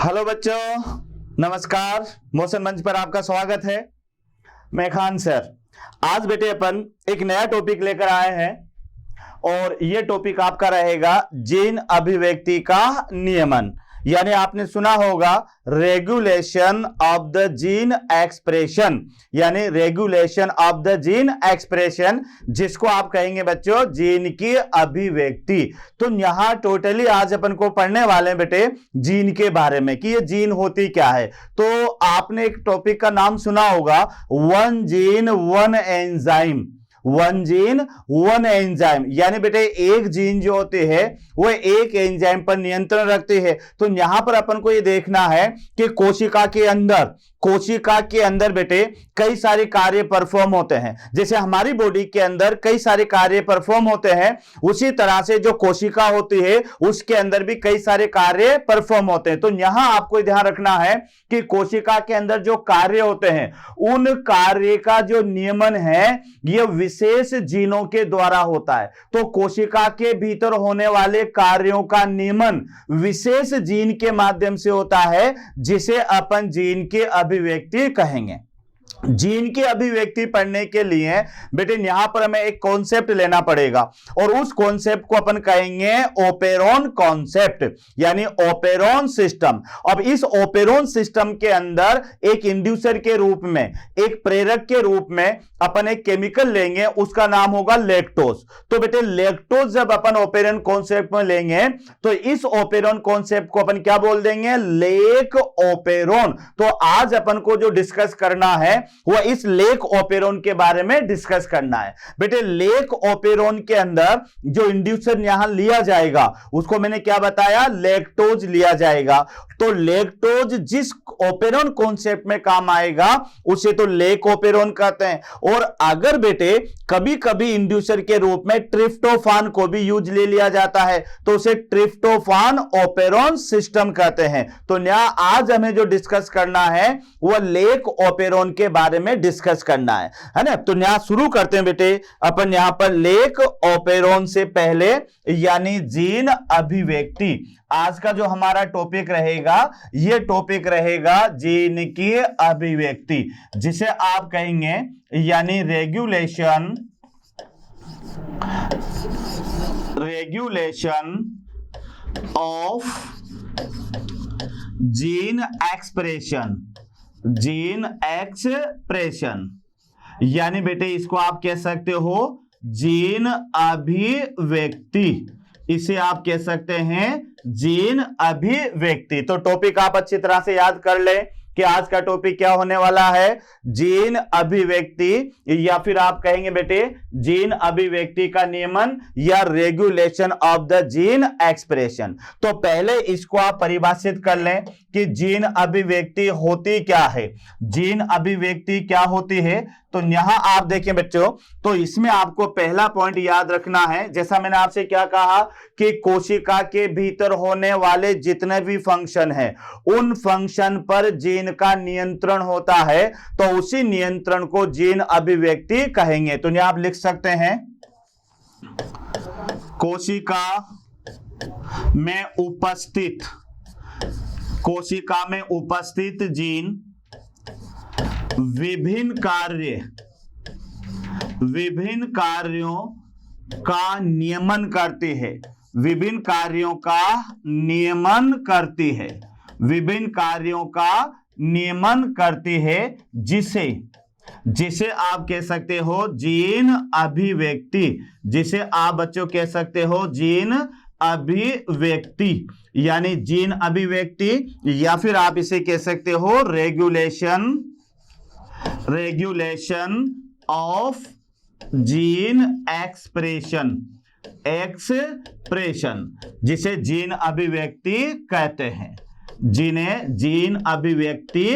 Hello बच्चों, नमस्कार। Motion मंच पर आपका स्वागत है। मैं खान सर। आज बेटे अपन एक नया टॉपिक लेकर आए हैं और ये टॉपिक आपका रहेगा जीन अभिव्यक्ति का नियमन, यानी आपने सुना होगा regulation of the gene expression, यानी regulation of the gene expression, जिसको आप कहेंगे बच्चों जीन की अभिव्यक्ति। तो यहां टोटली आज अपन को पढ़ने वाले हैं बेटे जीन के बारे में कि ये जीन होती क्या है। तो आपने एक टॉपिक का नाम सुना होगा one gene one enzyme. One gene one enzyme, यानी बेटे एक जीन जो होते हैं वो एक एंजाइम पर नियंत्रण रखते हैं। तो यहां पर अपन को ये देखना है कि कोशिका के अंदर बेटे कई सारे कार्य परफॉर्म होते हैं। जैसे हमारी बॉडी के अंदर कई सारे कार्य परफॉर्म होते हैं, उसी तरह से जो कोशिका होती है उसके अंदर भी कई सारे कार्य परफॉर्म होते हैं। तो यहां आपको ध्यान रखना है कि कोशिका के अंदर जो कार्य होते हैं उन कार्य का जो नियमन है यह विशेष जीनों के द्वारा होता है। तो कोशिका के भीतर होने वाले कार्यों का नियमन विशेष जीन के माध्यम से होता है, जिसे अपन जीन की अभिव्यक्ति कहेंगे। जीन की अभिव्यक्ति पढ़ने के लिए बेटे यहां पर हमें एक कॉन्सेप्ट लेना पड़ेगा और उस कॉन्सेप्ट को अपन कहेंगे ओपेरॉन कॉन्सेप्ट, यानी ओपेरॉन सिस्टम। अब इस ओपेरॉन सिस्टम के अंदर एक इंड्यूसर के रूप में, एक प्रेरक के रूप में अपन एक केमिकल लेंगे, उसका नाम होगा लैक्टोज। तो बेटे लैक्टोज जब अपन ओपेरॉन कॉन्सेप्ट में लेंगे तो इस ओपेरॉन कॉन्सेप्ट को अपन क्या बोल देंगे, लेक ओपेरॉन। तो आज अपन को जो डिस्कस करना है वह इस लेक ओपेरॉन के बारे में डिस्कस करना है। बेटे लेक ओपेरॉन के अंदर जो इंड्यूसर यहां लिया जाएगा उसको मैंने क्या बताया, लैक्टोज लिया जाएगा। तो लैक्टोज जिस ओपेरॉन कॉन्सेप्ट में काम आएगा उसे तो लेक ओपेरॉन कहते हैं। और अगर बेटे कभी कभी इंड्यूसर के रूप में ट्रिप्टोफान को भी यूज ले लिया जाता है तो उसे ट्रिप्टोफान ओपेरॉन सिस्टम कहते हैं। तो यहां आज हमें जो डिस्कस करना है वह लेक ओपेरॉन के बारे में डिस्कस करना है ना। तो यहां शुरू करते हैं बेटे अपन यहां पर लेक ओपेरॉन से पहले, यानी जीन अभिव्यक्ति। आज का जो हमारा टॉपिक रहेगा यह टॉपिक रहेगा जीन की अभिव्यक्ति, जिसे आप कहेंगे यानी regulation of gene expression, gene expression, यानी बेटे इसको आप कह सकते हो जीन अभिव्यक्ति। इसे आप कह सकते हैं जीन अभिव्यक्ति। तो टॉपिक आप अच्छी तरह से याद कर ले कि आज का टॉपिक क्या होने वाला है, जीन अभिव्यक्ति, या फिर आप कहेंगे बेटे जीन अभिव्यक्ति का नियमन या regulation of the gene expression. तो पहले इसको आप परिभाषित कर लें कि जीन अभिव्यक्ति होती क्या है। जीन अभिव्यक्ति क्या होती है, तो यहां आप देखें बच्चों, तो इसमें आपको पहला पॉइंट याद रखना है, जैसा मैंने आपसे क्या कहा कि कोशिका के भीतर होने वाले जितने भी फंक्शन है उन फंक्शन पर जीन का नियंत्रण होता है, तो उसी नियंत्रण को जीन अभिव्यक्ति कहेंगे। तो यहां आप लिख सकते हैं कोशिका में उपस्थित जीन विभिन्न कार्यों का नियमन करती है, विभिन्न कार्यों का नियमन करती है, विभिन्न कार्यों का नियमन करती है, जिसे आप कह सकते हो जीन अभिव्यक्ति, जिसे आप बच्चों कह सकते हो जीन अभिव्यक्ति, यानी जीन अभिव्यक्ति, या फिर आप इसे कह सकते हो रेगुलेशन ऑफ जीन एक्सप्रेशन, जिसे जीन अभिव्यक्ति कहते हैं, जिन्हें जीन अभिव्यक्ति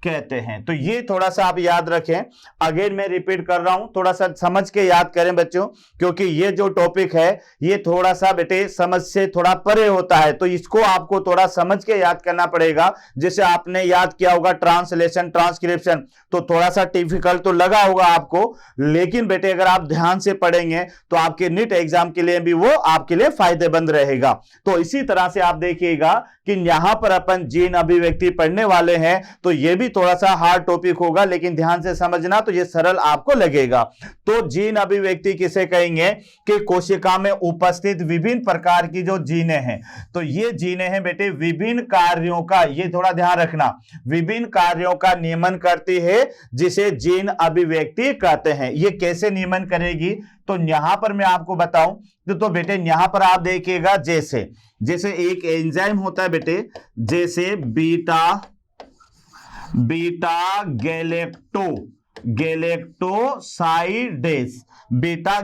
कहते हैं। तो ये थोड़ा सा आप याद रखें। अगेन मैं रिपीट कर रहा हूं, थोड़ा सा समझ के याद करें बच्चों, क्योंकि ये जो टॉपिक है ये थोड़ा सा बेटे समझ से थोड़ा परे होता है, तो इसको आपको थोड़ा समझ के याद करना पड़ेगा। जैसे आपने याद किया होगा ट्रांसलेशन, ट्रांसक्रिप्शन, तो थोड़ा सा डिफिकल्ट तो लगा होगा आपको, लेकिन बेटे अगर आप ध्यान से पढ़ेंगे तो आपके नीट एग्जाम के लिए भी वो आपके लिए फायदेमंद रहेगा। तो इसी तरह से आप देखिएगा कि यहां पर अपन जीन अभिव्यक्ति पढ़ने वाले हैं, तो ये भी थोड़ा सा हार्ड टॉपिक होगा, लेकिन ध्यान से समझना तो ये सरल आपको लगेगा। तो जीन अभिव्यक्ति किसे कहेंगे कि कोशिका में उपस्थित विभिन्न प्रकार की जो जीनें हैं, तो ये जीनें हैं बेटे विभिन्न कार्यों का, ये थोड़ा ध्यान रखना, विभिन्न कार्यों का नियमन करती है, जिसे जीन अभिव्यक्ति कहते हैं। ये कैसे नियमन करेगी, तो यहां पर मैं आपको बताऊं तो बेटे यहां पर आप देखिएगा, जैसे एक एंजाइम होता है बेटे, जैसे बीटा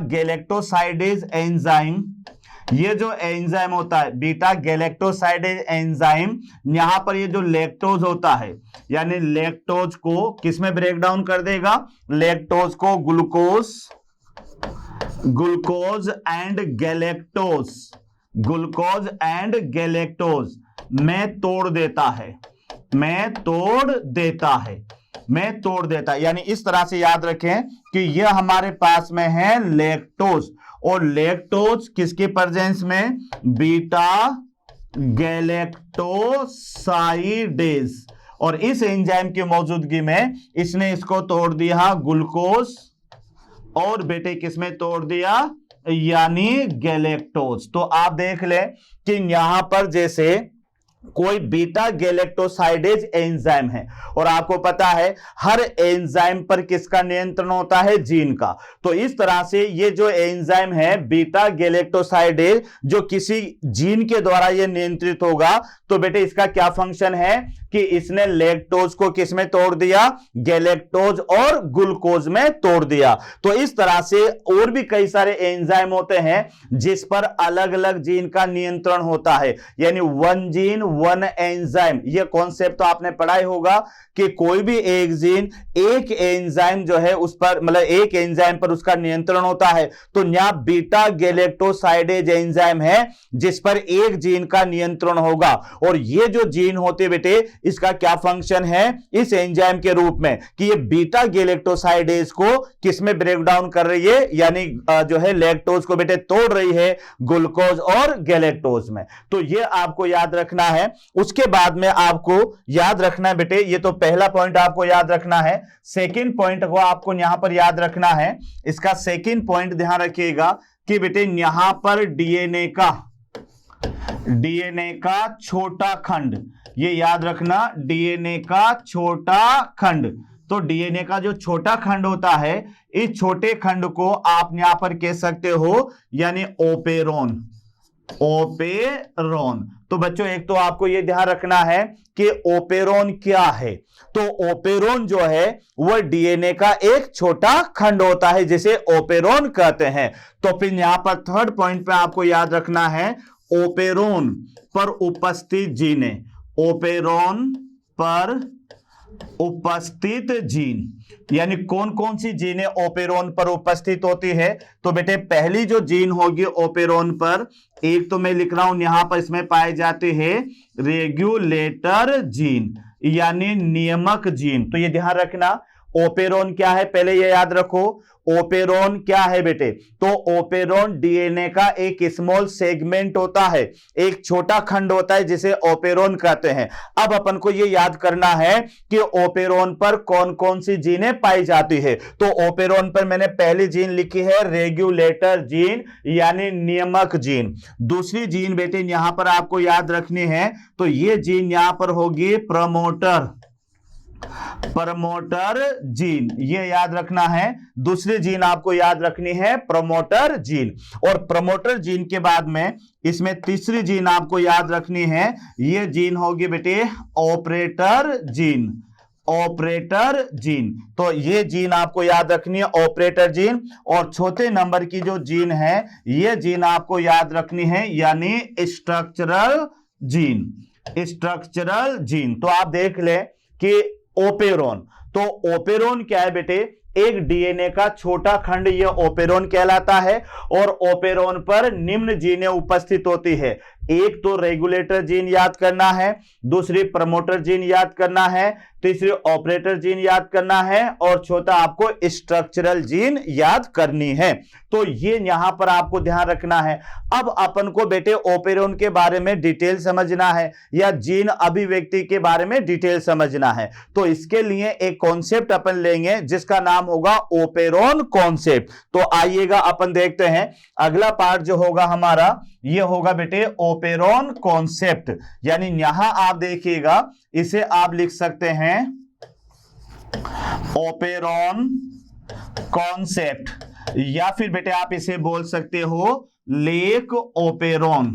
गैलेक्टोसाइडेज एंजाइम, ये जो एंजाइम होता है बीटा गैलेक्टोसाइडेज एंजाइम, यहां पर ये जो लैक्टोज होता है, यानी लैक्टोज को किसमें ब्रेक डाउन कर देगा, लैक्टोज को ग्लूकोज एंड गैलेक्टोज में तोड़ देता है, यानी इस तरह से याद रखें कि यह हमारे पास में है लैक्टोज, और लैक्टोज किसके प्रेजेंस में, बीटा गैलेक्टोसाइडेज, और इस एंजाइम की मौजूदगी में इसने इसको तोड़ दिया ग्लूकोज, और बेटे किसमें तोड़ दिया, यानी गैलेक्टोज। तो आप देख लें कि यहां पर जैसे कोई बीटा गैलेक्टोसाइडेज एंजाइम है, और आपको पता है हर एंजाइम पर किसका नियंत्रण होता है, जीन का। तो इस तरह से ये जो एंजाइम है बीटा गैलेक्टोसाइडेज, जो किसी जीन के द्वारा ये नियंत्रित होगा, तो बेटे इसका क्या फंक्शन है कि इसने लैक्टोज को किसमें तोड़ दिया, गैलेक्टोज और ग्लूकोज में तोड़ दिया। तो इस तरह से और भी कई सारे एंजाइम होते हैं जिस पर अलग अलग जीन का नियंत्रण होता है, यानी वन जीन वन एंजाइम, ये कॉन्सेप्ट तो आपने पढ़ा ही होगा कि कोई भी एक जीन एक एंजाइम जो है उस पर, मतलब एक एंजाइम पर उसका नियंत्रण होता है। तो यहां बीटा गैलेक्टोसाइडेज एंजाइम है जिस पर एक जीन का नियंत्रण होगा, और ये जो जीन होते बेटे इसका क्या फंक्शन है इस एंजाइम के रूप में कि ये बीटा गैलेक्टोसाइडेज को किसमें ब्रेक डाउन कर रही है, यानी जो है लैक्टोज को बेटे तोड़ रही है ग्लूकोज और गैलेक्टोज में। तो ये आपको याद रखना है। उसके बाद में आपको याद रखना है बेटे, ये तो पहला पॉइंट आपको याद रखना है, सेकंड पॉइंट को आपको यहां पर याद रखना है। इसका सेकंड पॉइंट ध्यान रखिएगा कि बेटे यहां पर डीएनए का छोटा खंड, ये याद रखना, डीएनए का छोटा खंड। तो डीएनए का जो छोटा खंड होता है, इस छोटे खंड को आप यहां पर कह सकते हो यानी ओपेरॉन। तो बच्चों एक तो आपको यह ध्यान रखना है कि ओपेरॉन क्या है। तो ओपेरॉन जो है वह डीएनए का एक छोटा खंड होता है जिसे ओपेरॉन कहते हैं। तो फिर यहां पर थर्ड पॉइंट पे आपको याद रखना है ओपेरॉन पर उपस्थित जीने, ओपेरॉन पर उपस्थित जीन, यानी कौन कौन सी जीनें ओपेरॉन पर उपस्थित होती है। तो बेटे पहली जो जीन होगी ओपेरॉन पर, एक तो मैं लिख रहा हूं यहां पर, इसमें पाए जाते हैं रेगुलेटर जीन, यानी नियामक जीन। तो ये ध्यान रखना ओपेरॉन क्या है, पहले ये याद रखो ओपेरॉन क्या है बेटे। तो ओपेरॉन डीएनए का एक स्मॉल सेगमेंट होता है, एक छोटा खंड होता है जिसे ओपेरॉन कहते हैं। अब अपन को ये याद करना है कि ओपेरॉन पर कौन कौन सी जीनें पाई जाती है। तो ओपेरॉन पर मैंने पहली जीन लिखी है रेगुलेटर जीन, यानी नियामक जीन। दूसरी जीन बेटे यहां पर आपको याद रखनी है, तो ये जीन यहां पर होगी प्रमोटर जीन, ये याद रखना है। दूसरी जीन आपको याद रखनी है प्रमोटर जीन, और प्रमोटर जीन के बाद में इसमें तीसरी जीन आपको याद रखनी है, ये जीन होगी बेटे ऑपरेटर जीन। तो ये जीन आपको याद रखनी है ऑपरेटर जीन। और चौथे नंबर की जो जीन है ये जीन आपको याद रखनी है, यानी स्ट्रक्चरल जीन। तो आप देख लें कि ओपेरोन। तो ओपेरोन क्या है बेटे, एक डीएनए का छोटा खंड, यह ओपेरोन कहलाता है। और ओपेरोन पर निम्न जीनें उपस्थित होती है। एक तो रेगुलेटर जीन याद करना है, दूसरी प्रमोटर जीन याद करना है, तीसरी ऑपरेटर जीन याद करना है, और चौथा आपको स्ट्रक्चरल जीन याद करनी है। तो ये यहां पर आपको ध्यान रखना है। अब अपन को बेटे ओपेरोन के बारे में डिटेल समझना है या जीन अभिव्यक्ति के बारे में डिटेल समझना है। तो इसके लिए एक कॉन्सेप्ट अपन लेंगे जिसका नाम होगा ओपेरोन कॉन्सेप्ट। तो आइएगा अपन देखते हैं, अगला पार्ट जो होगा हमारा ये होगा बेटे ओपेरोन कॉन्सेप्ट। यानी यहां आप देखिएगा, इसे आप लिख सकते हैं ओपेरोन कॉन्सेप्ट, या फिर बेटे आप इसे बोल सकते हो लेक ओपेरोन।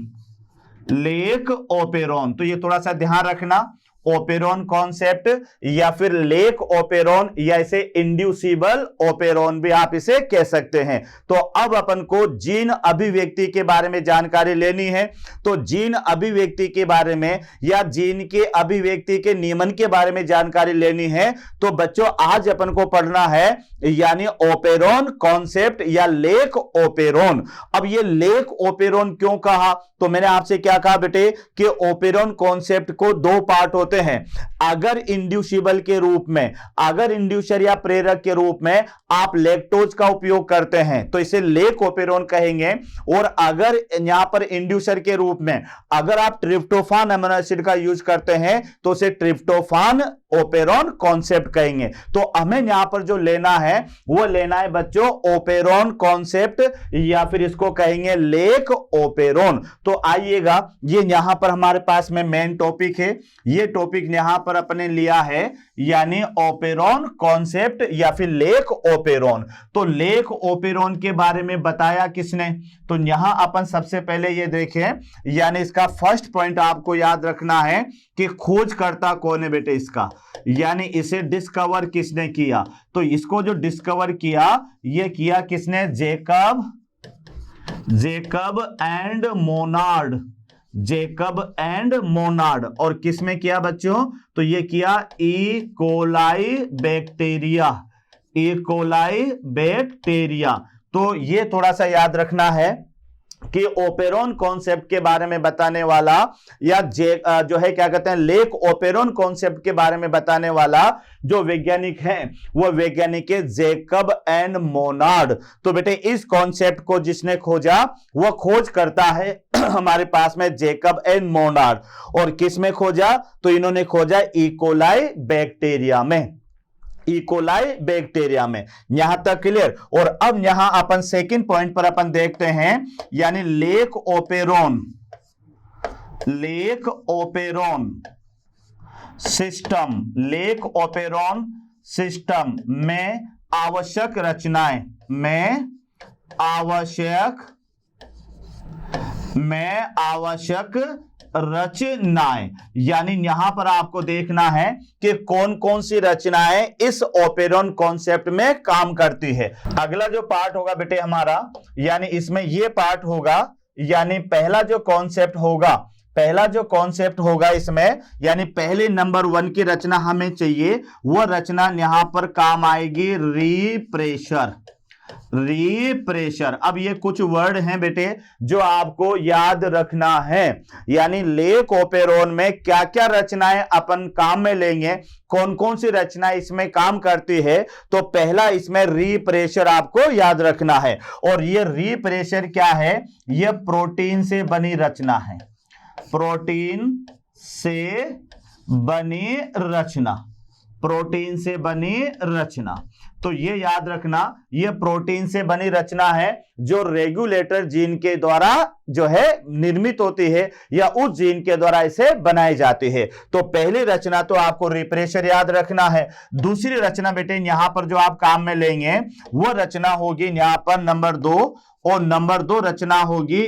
लेक ओपेरोन, तो ये थोड़ा सा ध्यान रखना, ओपेरोन कॉन्सेप्ट या फिर लेक ओपेरोन, या इसे इंड्यूसिबल ओपेरोन भी आप इसे कह सकते हैं। तो अब अपन को जीन अभिव्यक्ति के बारे में जानकारी लेनी है। तो जीन अभिव्यक्ति के बारे में या जीन के अभिव्यक्ति के नियमन के बारे में जानकारी लेनी है। तो बच्चों आज अपन को पढ़ना है यानी ओपेरोन कॉन्सेप्ट या लेक ओपेरोन। अब ये लेक ओपेरोन क्यों कहा, तो मैंने आपसे क्या कहा बेटे कि ओपेरोन कॉन्सेप्ट को दो पार्ट होते हैं। अगर इंड्यूसिबल के रूप में, अगर इंड्यूसर या प्रेरक के रूप में आप लैक्टोज का उपयोग करते हैं तो इसे लेक ओपेरोन कहेंगे। और अगर यहां पर इंड्यूसर के रूप में अगर आप ट्रिप्टोफान अमीनो एसिड का यूज करते हैं तो उसे ट्रिप्टोफान ओपेरोन कॉन्सेप्ट कहेंगे। तो हमें यहां पर जो लेना है वो लेना है बच्चों ओपेरोन कॉन्सेप्ट, या फिर इसको कहेंगे लेक ओपेरोन। तो आइएगा, ये यहां पर हमारे पास में मेन टॉपिक है, ये टॉपिक यहां पर अपने लिया है यानी ओपेरोन कॉन्सेप्ट या फिर लेक ओपेरोन। तो लेक ओपेरोन के बारे में बताया किसने, तो यहां अपन सबसे पहले ये देखें, यानी इसका फर्स्ट पॉइंट आपको याद रखना है कि खोजकर्ता कौन है बेटे इसका, यानी इसे डिस्कवर किसने किया। तो इसको जो डिस्कवर किया ये किया किसने, Jacob and Monod. Jacob and Monod. और किसमें किया बच्चों, तो ये किया ई कोलाई बैक्टीरिया। तो ये थोड़ा सा याद रखना है कि ओपेरोन कॉन्सेप्ट के बारे में बताने वाला या जो है क्या कहते हैं लेक ओपेरोन कॉन्सेप्ट के बारे में बताने वाला जो वैज्ञानिक है वो वैज्ञानिक है जेकब एंड मोनार्ड। तो बेटे इस कॉन्सेप्ट को जिसने खोजा वो खोज करता है हमारे पास में जेकब एंड मोनार्ड। और किस में खोजा, तो इन्होंने खोजा ई कोलाई बैक्टीरिया में, ई कोलाई बैक्टीरिया में। यहां तक क्लियर। और अब यहां अपन सेकंड पॉइंट पर अपन देखते हैं यानी lake operon system. Lake operon system में आवश्यक रचनाएं, यानी यहां पर आपको देखना है कि कौन कौन सी रचनाएं इस ओपेरोन कॉन्सेप्ट में काम करती है। अगला जो पार्ट होगा बेटे हमारा, यानी इसमें यह पार्ट होगा, यानी पहला जो कॉन्सेप्ट होगा इसमें, यानी पहले नंबर 1 की रचना हमें चाहिए, वो रचना यहां पर काम आएगी रीप्रेशर। अब ये कुछ वर्ड हैं बेटे जो आपको याद रखना है, यानी लेक ओपेरोन में क्या क्या रचनाएं अपन काम में लेंगे, कौन कौन सी रचनाएं इसमें काम करती है। तो पहला इसमें रीप्रेशर आपको याद रखना है। और ये रीप्रेशर क्या है, ये प्रोटीन से बनी रचना है, प्रोटीन से बनी रचना। तो ये याद रखना, ये प्रोटीन से बनी रचना है जो रेगुलेटर जीन के द्वारा जो है निर्मित होती है या उस जीन के द्वारा इसे बनाई जाती है। तो पहली रचना तो आपको रिप्रेशर याद रखना है। दूसरी रचना बेटे यहां पर जो आप काम में लेंगे वो रचना होगी यहां पर नंबर 2, और नंबर 2 रचना होगी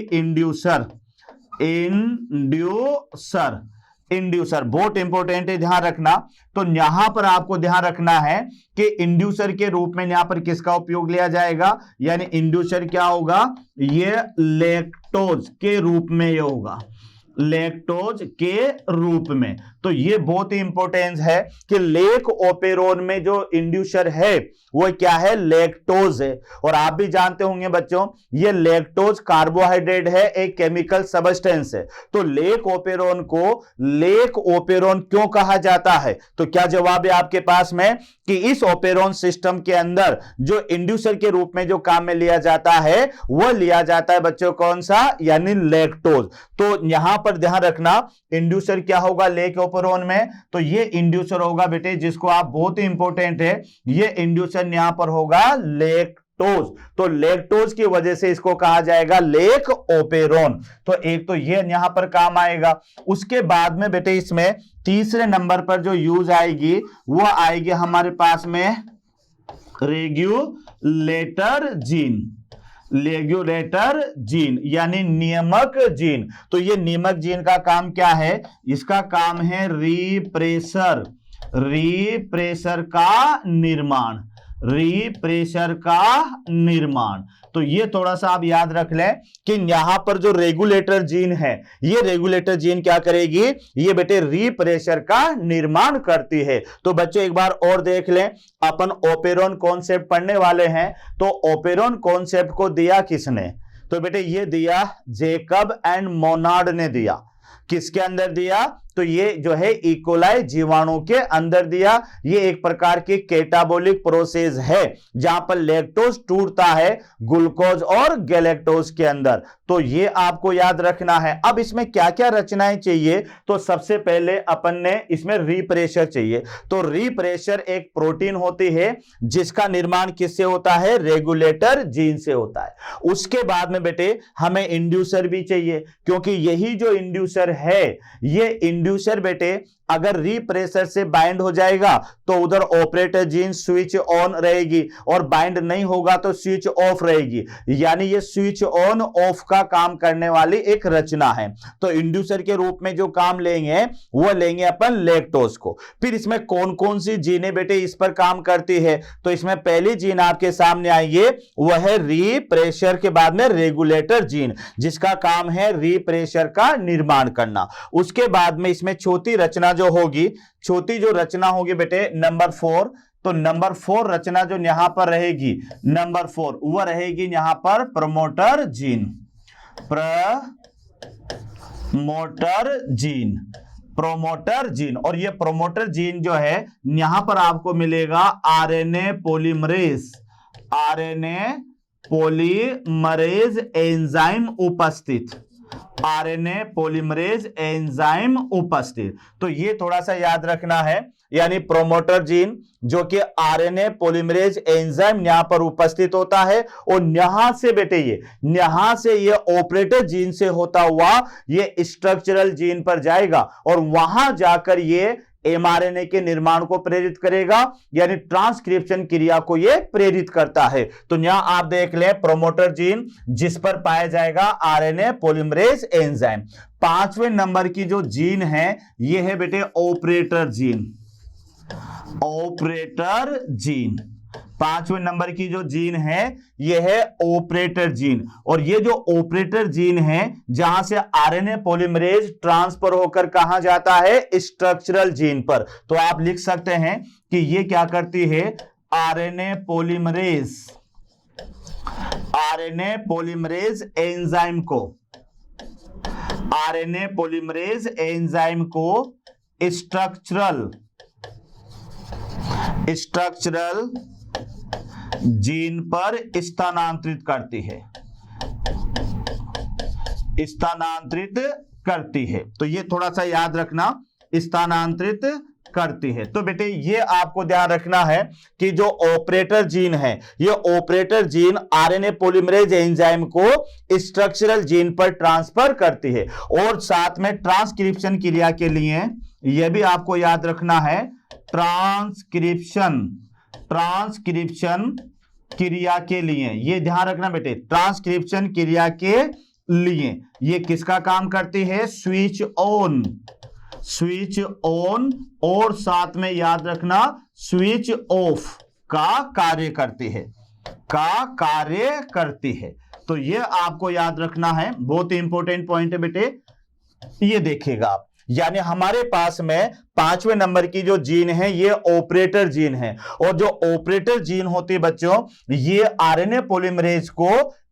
इंड्यूसर। बहुत इंपॉर्टेंट है, ध्यान रखना। तो यहां पर आपको ध्यान रखना है कि इंड्यूसर के रूप में यहां पर किसका उपयोग लिया जाएगा, यानी इंड्यूसर क्या होगा, ये लैक्टोज के रूप में ये होगा, लैक्टोज के रूप में। तो ये बहुत ही इंपॉर्टेंट है कि लेक ओपेरोन में जो इंड्यूसर है वो क्या है, लैक्टोज है। और आप भी जानते होंगे बच्चों, ये लैक्टोज कार्बोहाइड्रेट है, एक केमिकल सब्सटेंस है। तो लेक ओपेरोन को लेक ओपेरोन क्यों कहा जाता है? तो क्या जवाब है आपके पास में कि इस ओपेरोन सिस्टम के अंदर जो इंड्यूसर के रूप में जो काम में लिया जाता है वह लिया जाता है बच्चों कौन सा, यानी लैक्टोज। तो यहां पर ध्यान रखना, इंड्यूसर क्या होगा लेक ओपेरोन में, तो ये इंड्यूसर होगा बेटे जिसको आप, बहुत ही इंपॉर्टेंट है, ये इंड्यूसर यहां पर होगा लैक्टोज। तो लैक्टोज की वजह से इसको कहा जाएगा लेक ओपेरोन। तो एक तो ये यहां पर काम आएगा। उसके बाद में बेटे इसमें तीसरे नंबर पर जो यूज आएगी वो आएगी हमारे पास में रेगुलेटर जीन। रेगुलेटर जीन यानी नियामक जीन। तो ये नियामक जीन का काम क्या है? इसका काम है रिप्रेशर का निर्माण, रिप्रेशर का निर्माण। तो ये थोड़ा सा आप याद रख लें कि यहां पर जो रेगुलेटर जीन है, ये रेगुलेटर जीन क्या करेगी, ये बेटे रिप्रेशर का निर्माण करती है। तो बच्चों एक बार और देख लें, अपन ओपेरोन कॉन्सेप्ट पढ़ने वाले हैं। तो ओपेरोन कॉन्सेप्ट को दिया किसने? तो बेटे ये दिया जेकब एंड मोनार्ड ने दिया। किसके अंदर दिया? तो ये जो है इकोलाई जीवाणु के अंदर दिया। ये एक प्रकार की कैटाबोलिक प्रोसेस है जहां पर लैक्टोज टूटता है ग्लूकोज और गैलेक्टोज के अंदर। तो ये आपको याद रखना है। अब इसमें क्या क्या रचनाएं चाहिए? तो सबसे पहले अपन ने इसमें रिप्रेशर चाहिए। तो रिप्रेशर एक प्रोटीन होती है जिसका निर्माण किससे होता है? रेगुलेटर जीन से होता है। उसके बाद में बेटे हमें इंड्यूसर भी चाहिए, क्योंकि यही जो इंड्यूसर है, ये इंड्यूसर बेटे अगर रिप्रेशर से बाइंड हो जाएगा तो उधर ऑपरेटर जीन स्विच ऑन रहेगी, और बाइंड नहीं होगा तो स्विच ऑफ रहेगी। यानी ये स्विच ऑन ऑफ का काम करने वाली एक रचना है। तो इंड्यूसर के रूप में जो काम लेंगे वो लेंगे अपन लैक्टोज को। फिर इसमें कौन कौन सी जीनें बेटे इस पर काम करती है? तो इसमें पहली जीन आपके सामने आइए, वह है रिप्रेशर के बाद में रेगुलेटर जीन, जिसका काम है रिप्रेशर का निर्माण करना। उसके बाद में इसमें चौथी रचना जो होगी, चौथी जो रचना होगी बेटे नंबर 4। तो नंबर 4 रचना जो यहां पर रहेगी, नंबर 4 वह रहेगी यहां पर प्रमोटर जीन। Promoter gene. और ये प्रोमोटर जीन जो है यहां पर आपको मिलेगा आरएनए पॉलीमरेज एंजाइम उपस्थित, आरएनए पॉलीमरेज एंजाइम उपस्थित। तो ये थोड़ा सा याद रखना है, यानी प्रोमोटर जीन जो कि आरएनए पॉलीमरेज एंजाइम यहां पर उपस्थित होता है, और यहां से बेटे यहां से ये ऑपरेटर जीन से होता हुआ ये स्ट्रक्चरल जीन पर जाएगा, और वहां जाकर ये एमआरएनए के निर्माण को प्रेरित करेगा, यानी ट्रांसक्रिप्शन क्रिया को यह प्रेरित करता है। तो यहां आप देख लें प्रोमोटर जीन जिस पर पाया जाएगा आरएनए पॉलीमरेज एंजाइम। 5वें नंबर की जो जीन है यह है बेटे ऑपरेटर जीन। 5वें नंबर की जो जीन है यह है ऑपरेटर जीन। और ये जो ऑपरेटर जीन है जहां से आरएनए पॉलीमरेज ट्रांसफर होकर कहां जाता है? स्ट्रक्चरल जीन पर। तो आप लिख सकते हैं कि ये क्या करती है? आरएनए पॉलीमरेज एंजाइम को स्ट्रक्चरल जीन पर स्थानांतरित करती है। तो ये थोड़ा सा याद रखना, स्थानांतरित करती है। तो बेटे ये आपको ध्यान रखना है कि जो ऑपरेटर जीन है, ये operator gene RNA polymerase enzyme को स्ट्रक्चरल जीन पर ट्रांसफर करती है। और साथ में ट्रांसक्रिप्शन क्रिया के लिए यह भी आपको याद रखना है, ट्रांसक्रिप्शन क्रिया के लिए, ये ध्यान रखना बेटे, ट्रांसक्रिप्शन क्रिया के लिए ये किसका काम करती है? स्विच ऑन और साथ में याद रखना स्विच ऑफ का कार्य करती है। तो ये आपको याद रखना है, बहुत ही इंपॉर्टेंट पॉइंट है बेटे। ये देखिएगा आप, यानी हमारे पास में 5वें नंबर की जो जीन है ये ऑपरेटर जीन है, और जो ऑपरेटर जीन होती है बच्चों, ये आरएनए पॉलीमरेज को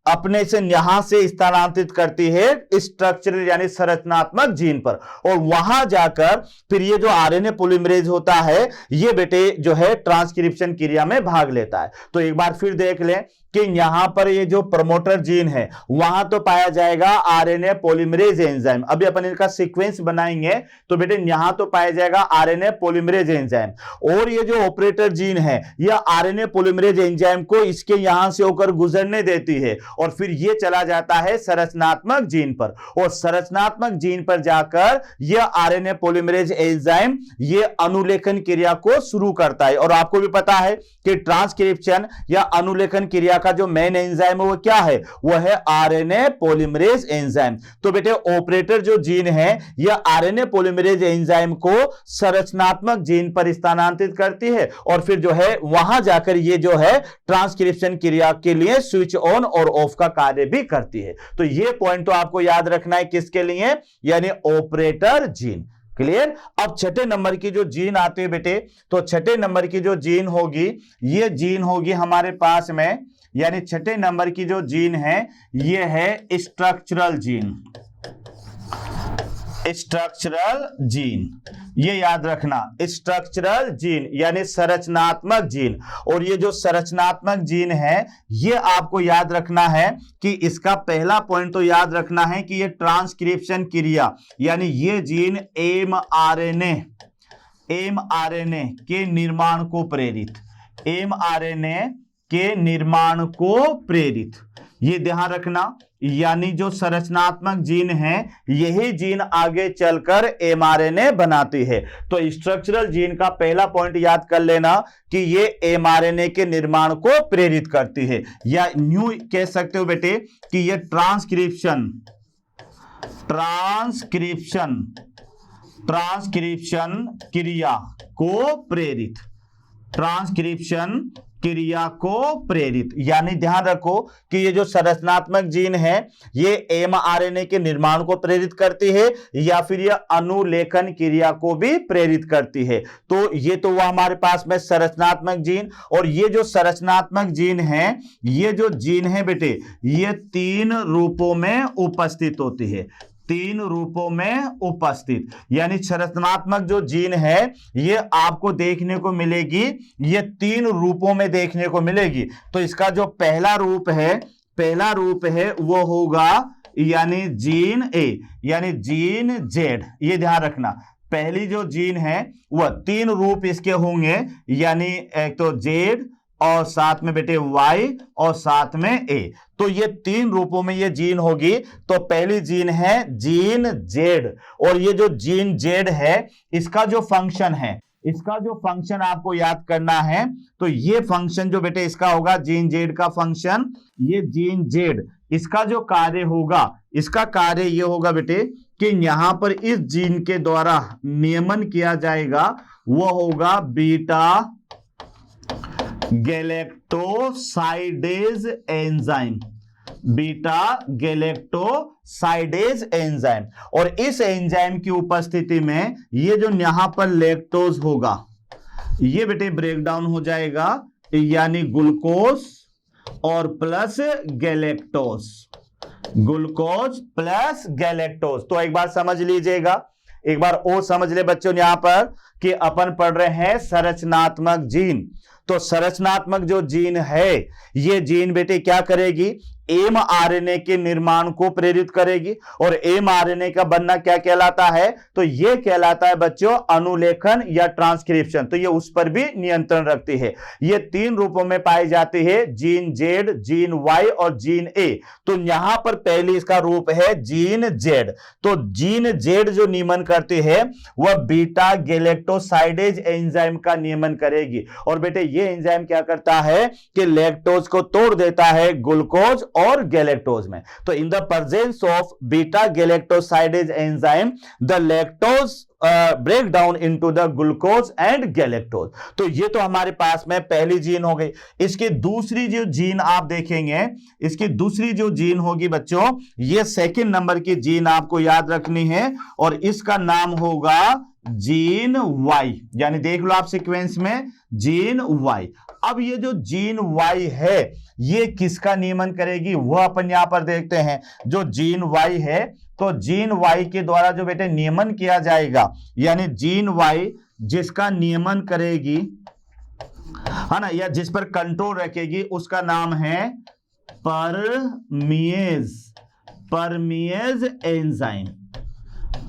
अपने से यहां से स्थानांतरित करती है स्ट्रक्चरल यानी संरचनात्मक जीन पर, और वहां जाकर फिर ये जो आरएनए पॉलीमरेज होता है ये बेटे जो है ट्रांसक्रिप्शन क्रिया में भाग लेता है। तो एक बार फिर देख लें कि यहां पर ये जो प्रमोटर जीन है वहां तो पाया जाएगा आरएनए पॉलीमरेज एंजाइम, अभी अपन इनका सीक्वेंस बनाएंगे तो बेटे यहां तो पाया जाएगा आरएनए पॉलीमरेज एंजाइम, और ये जो ऑपरेटर जीन है यह आरएनए पॉलीमरेज एंजाइम को इसके यहां से होकर गुजरने देती है, और फिर ये चला जाता है संरचनात्मक जीन पर, और संरचनात्मक जीन पर जाकर यह आरएनए पॉलीमरेज एंजाइम ये अनुलेखन क्रिया को शुरू करता है। और आपको भी पता है कि ट्रांसक्रिप्शन या अनुलेखन क्रिया का जो मेन एंजाइम है वो क्या है, वह है आरएनए पॉलीमरेज एंजाइम। तो बेटे ऑपरेटर जो जीन है यह आरएनए पॉलीमरेज एंजाइम को संरचनात्मक जीन पर स्थानांतरित करती है, और फिर जो है वहां जाकर ये जो है ट्रांसक्रिप्शन क्रिया के लिए स्विच ऑन और ऑफ का कार्य भी करती है। तो ये पॉइंट तो आपको याद रखना है किसके लिए, यानी ऑपरेटर जीन। क्लियर। अब छठे नंबर की जो जीन आती है बेटे, तो छठे नंबर की जो जीन होगी ये जीन होगी हमारे पास में, यानी छठे नंबर की जो जीन है ये है स्ट्रक्चरल जीन। स्ट्रक्चरल जीन, ये याद रखना, स्ट्रक्चरल जीन यानी संरचनात्मक जीन। और ये जो संरचनात्मक जीन है ये आपको याद रखना है कि इसका पहला पॉइंट तो याद रखना है कि ये ट्रांसक्रिप्शन क्रिया यानी ये जीन एमआरएनए के निर्माण को प्रेरित, एमआरएनए के निर्माण को प्रेरित, ये ध्यान रखना। यानी जो संरचनात्मक जीन है यही जीन आगे चलकर एमआरएनए बनाती है। तो स्ट्रक्चरल जीन का पहला पॉइंट याद कर लेना कि ये एमआरएनए के निर्माण को प्रेरित करती है, या न्यू कह सकते हो बेटे कि ये ट्रांसक्रिप्शन क्रिया को प्रेरित, ट्रांसक्रिप्शन क्रिया को प्रेरित। यानी ध्यान रखो कि ये जो संरचनात्मक जीन है ये एमआरएनए के निर्माण को प्रेरित करती है या फिर ये अनुलेखन क्रिया को भी प्रेरित करती है। तो ये तो वह हमारे पास में संरचनात्मक जीन, और ये जो संरचनात्मक जीन है ये जो जीन है बेटे ये 3 रूपों में उपस्थित होती है, 3 रूपों में उपस्थित। यानी संरचनात्मक जो जीन है ये आपको देखने को मिलेगी, ये 3 रूपों में देखने को मिलेगी। तो इसका जो पहला रूप है वो होगा यानी जीन ए, यानी जीन जेड। ये ध्यान रखना, पहली जो जीन है वह 3 रूप इसके होंगे, यानी एक तो जेड और साथ में बेटे Y और साथ में A। तो ये 3 रूपों में ये जीन होगी। तो पहली जीन है जीन जेड, और ये जो जीन जेड है इसका जो फंक्शन है, इसका जो फंक्शन आपको याद करना है, तो ये फंक्शन जो बेटे इसका होगा जीन जेड का फंक्शन, ये जीन जेड इसका जो कार्य होगा, इसका कार्य ये होगा बेटे कि यहां पर इस जीन के द्वारा नियमन किया जाएगा, वो होगा beta galactosidase enzyme, beta galactosidase enzyme. और इस एंजाइम की उपस्थिति में ये जो यहां पर लैक्टोज होगा ये बेटे ब्रेक डाउन हो जाएगा, यानी ग्लूकोज और plus galactose, glucose plus galactose. तो एक बार समझ लीजिएगा, एक बार और समझ ले बच्चों यहां पर कि अपन पढ़ रहे हैं संरचनात्मक जीन। तो संरचनात्मक जो जीन है ये जीन बेटे क्या करेगी, एमआरएनए के निर्माण को प्रेरित करेगी। और एमआरएनए का बनना क्या कहलाता है, तो ये कहलाता है बच्चों अनुलेखन या ट्रांसक्रिप्शन। तो ये उस पर भी नियंत्रण रखती है। ये 3 रूपों में पाई जाती है, जीन जेड, जीन वाई और जीन ए। तो यहां पर पहली इसका रूप है जीन जेड। तो जीन जेड जो नियमन करती है वह बीटा गैलेक्टोसाइडेज एंजाइम का नियमन करेगी। और बेटे ये एंजाइम क्या करता है कि लैक्टोज को तोड़ देता है ग्लूकोज और गैलेक्टोज में। तो in the presence of beta galactosidase enzyme the lactose break down into the glucose and galactose. तो ये तो हमारे पास में पहली जीन हो गई। इसकी दूसरी जो जीन आप देखेंगे, इसकी दूसरी जो जीन होगी बच्चों, ये सेकंड नंबर की जीन आपको याद रखनी है और इसका नाम होगा जीन वाई। यानी देख लो आप सीक्वेंस में जीन वाई। अब ये जो जीन वाई है ये किसका नियमन करेगी वह अपन यहां पर देखते हैं। जो जीन वाई है तो जीन वाई के द्वारा जो बेटे नियमन किया जाएगा, यानी जीन वाई जिसका नियमन करेगी है ना, या जिस पर कंट्रोल रखेगी, उसका नाम है परमिएज एंजाइम।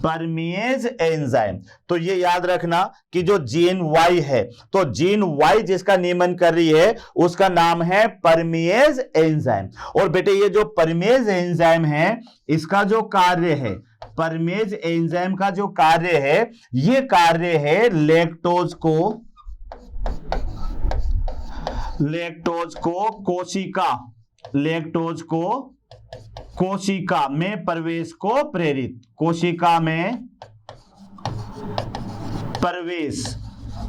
परमिएज एंजाइम। तो ये याद रखना कि जो जीन वाई है, तो जीन वाई जिसका नियमन कर रही है उसका नाम है परमिएज एंजाइम। और बेटे ये जो परमिएज एंजाइम है इसका जो कार्य है, परमिएज एंजाइम का जो कार्य है, ये कार्य है लैक्टोज कोशिका में प्रवेश को प्रेरित, कोशिका में प्रवेश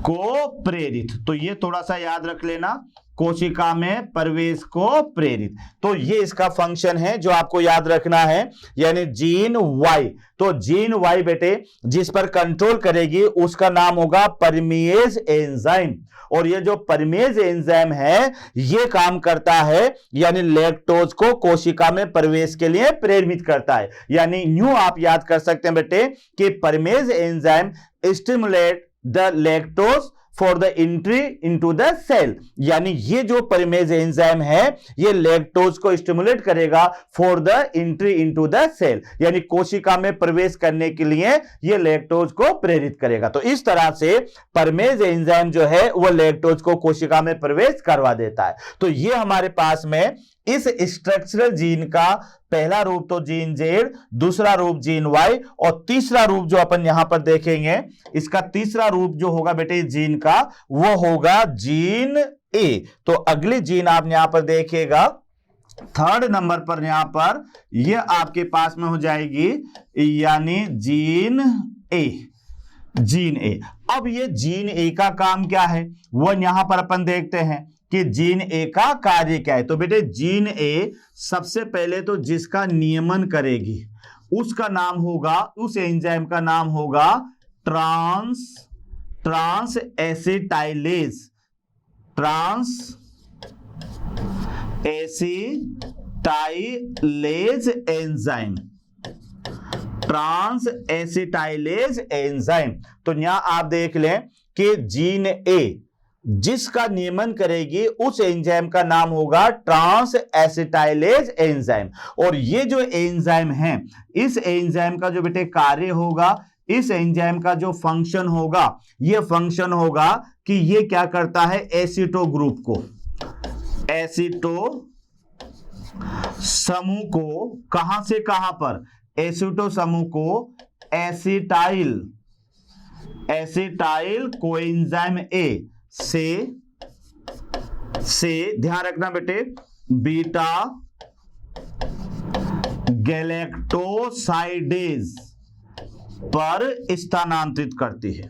को प्रेरित। तो ये थोड़ा सा याद रख लेना, कोशिका में प्रवेश को प्रेरित। तो ये इसका फंक्शन है जो आपको याद रखना है, यानी जीन वाई। तो जीन वाई बेटे जिस पर कंट्रोल करेगी उसका नाम होगा परमिएज एंजाइम। और ये जो परमिएज एंजाइम है ये काम करता है, यानी लैक्टोज को कोशिका में प्रवेश के लिए प्रेरित करता है। यानी यूं आप याद कर सकते हैं बेटे कि permease enzyme stimulate the lactose for the entry into the cell. यानी ये जो परमिएज एंजाइम है ये लैक्टोज को स्टिमुलेट करेगा for the entry into the cell, यानी कोशिका में प्रवेश करने के लिए ये लैक्टोज को प्रेरित करेगा। तो इस तरह से परमिएज एंजाइम जो है वो लैक्टोज को कोशिका में प्रवेश करवा देता है। तो ये हमारे पास में इस स्ट्रक्चरल जीन का पहला रूप तो जीन जेड, दूसरा रूप जीन वाई, और तीसरा रूप जो अपन यहां पर देखेंगे, इसका तीसरा रूप जो होगा बेटे जीन का वो होगा जीन ए। तो अगली जीन आप यहां पर देखिएगा, थर्ड नंबर पर यहां पर ये आपके पास में हो जाएगी, यानी जीन ए। Gene A. अब ये जीन ए का काम क्या है वो यहां पर अपन देखते हैं कि जीन ए का कार्य क्या है। तो बेटे जीन ए सबसे पहले तो जिसका नियमन करेगी उसका नाम होगा, उस एंजाइम का नाम होगा trans acetylase enzyme. Trans acetylase enzyme. तो यहां आप देख लें कि जीन ए जिसका नियमन करेगी उस एंजाइम का नाम होगा ट्रांस एसिटाइलेज एंजाइम। और ये जो एंजाइम है, इस एंजाइम का जो बेटे कार्य होगा, इस एंजाइम का जो फंक्शन होगा, ये फंक्शन होगा कि ये क्या करता है, एसीटो ग्रुप को, एसीटो समूह को कहां से कहां पर, एसीटो समूह को एसिटाइल कोएंजाइम ए से ध्यान रखना बेटे, बीटा गैलेक्टोसाइडेज पर स्थानांतरित करती है,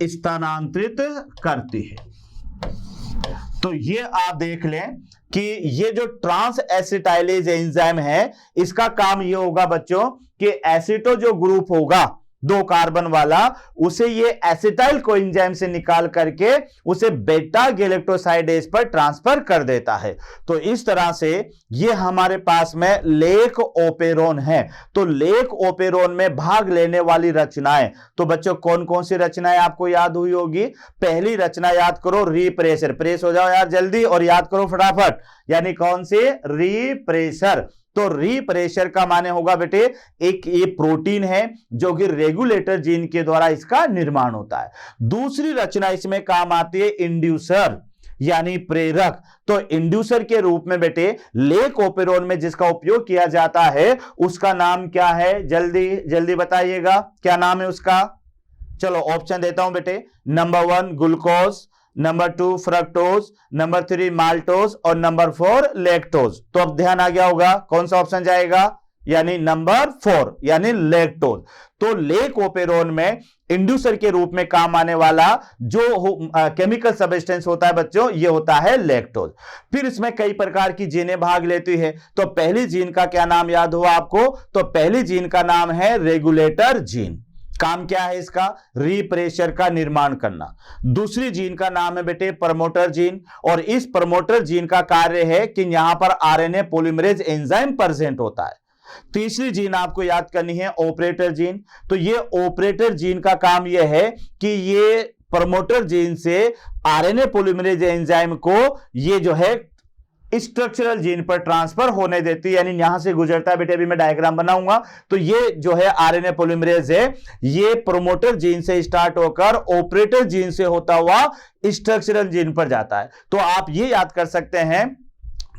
स्थानांतरित करती है। तो ये आप देख लें कि ये जो ट्रांस एसिटाइलेज एंजाइम है इसका काम ये होगा बच्चों कि एसीटो जो ग्रुप होगा 2 कार्बन वाला, उसे ये एसिटाइल कोएंजाइम से निकाल करके उसे बेटा गैलेक्टोसाइडेज पर ट्रांसफर कर देता है। तो इस तरह से ये हमारे पास में लेक ओपेरोन है। तो लेक ओपेरोन में भाग लेने वाली रचनाएं, तो बच्चों कौन कौन सी रचनाएं आपको याद हुई होगी। पहली रचना याद करो, रीप्रेशर। प्रेस हो जाओ यार जल्दी और याद करो फटाफट, यानी कौन सी, रीप्रेशर। तो रीप्रेशर का माने होगा बेटे एक ये प्रोटीन है जो कि रेगुलेटर जीन के द्वारा इसका निर्माण होता है। दूसरी रचना इसमें काम आती है इंड्यूसर, यानी प्रेरक। तो इंड्यूसर के रूप में बेटे लेक ओपेरोन में जिसका उपयोग किया जाता है उसका नाम क्या है, जल्दी जल्दी बताइएगा क्या नाम है उसका। चलो ऑप्शन देता हूं बेटे, number 1 glucose, number 2 fructose, number 3 maltose और नंबर 4 लैक्टोज। तो अब ध्यान आ गया होगा कौन सा ऑप्शन जाएगा, यानी नंबर 4 यानी लैक्टोज। तो लेकोपेरोन में इंड्यूसर के रूप में काम आने वाला जो केमिकल सब्सटेंस होता है बच्चों, ये होता है लैक्टोज। फिर इसमें कई प्रकार की जीनें भाग लेती है। तो पहली जीन का क्या नाम याद हुआ आपको, तो पहली जीन का नाम है रेगुलेटर जीन। काम क्या है इसका, रीप्रेशर का निर्माण करना। दूसरी जीन का नाम है बेटे प्रमोटर जीन, और इस प्रमोटर जीन का कार्य है कि यहां पर आरएनए पॉलीमरेज एंजाइम प्रेजेंट होता है। तीसरी जीन आपको याद करनी है ऑपरेटर जीन। तो ये ऑपरेटर जीन का काम यह है कि ये प्रमोटर जीन से आरएनए पॉलीमरेज एंजाइम को ये जो है स्ट्रक्चरल जीन पर ट्रांसफर होने देती है, यानी यहां से गुजरता है बेटे। अभी मैं डायग्राम बनाऊंगा। तो ये जो है आरएनए पॉलीमरेज है, ये प्रोमोटर जीन से स्टार्ट होकर ऑपरेटर जीन से होता हुआ स्ट्रक्चरल जीन पर जाता है। तो आप ये याद कर सकते हैं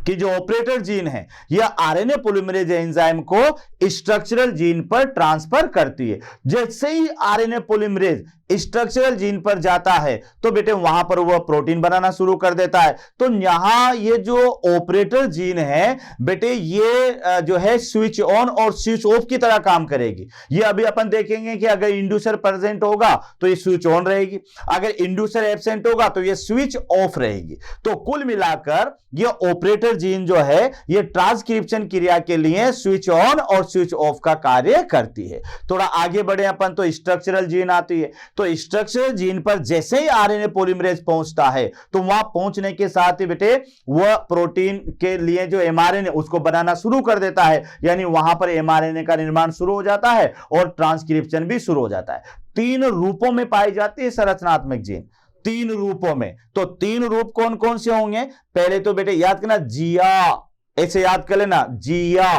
कि जो ऑपरेटर जीन है यह आरएनए पॉलीमरेज एंजाइम को स्ट्रक्चरल जीन पर ट्रांसफर करती है। जैसे ही आरएनए पॉलीमरेज स्ट्रक्चरल जीन पर जाता है तो बेटे वहां पर वह प्रोटीन बनाना शुरू कर देता है। तो यहां ये जो ऑपरेटर जीन है बेटे, ये जो है स्विच ऑन और स्विच ऑफ की तरह काम करेगी। ये अभी अपन देखेंगे कि अगर इंड्यूसर प्रेजेंट होगा तो ये स्विच ऑन रहेगी, अगर इंड्यूसर एब्सेंट होगा तो ये स्विच ऑफ रहेगी। तो कुल मिलाकर ये ऑपरेटर जीन जो है ये ट्रांसक्रिप्शन क्रिया के लिए स्विच ऑन और स्विच ऑफ का कार्य करती है। थोड़ा आगे बढ़े अपन तो स्ट्रक्चरल जीन आती है। तो स्ट्रक्चरल जीन पर जैसे ही आरएनए पॉलीमरेज पहुंचता है तो वहां पहुंचने के साथ ही बेटे वह प्रोटीन के लिए जो एमआरएनए उसको बनाना शुरू कर देता है, यानी वहां पर एमआरएनए का निर्माण शुरू हो जाता है और ट्रांसक्रिप्शन भी शुरू हो जाता है। 3 रूपों में पाई जाती है संरचनात्मक जीन, 3 रूपों में। तो 3 रूप कौन कौन से होंगे, पहले तो बेटे याद करना जिया, ऐसे याद कर लेना जिया,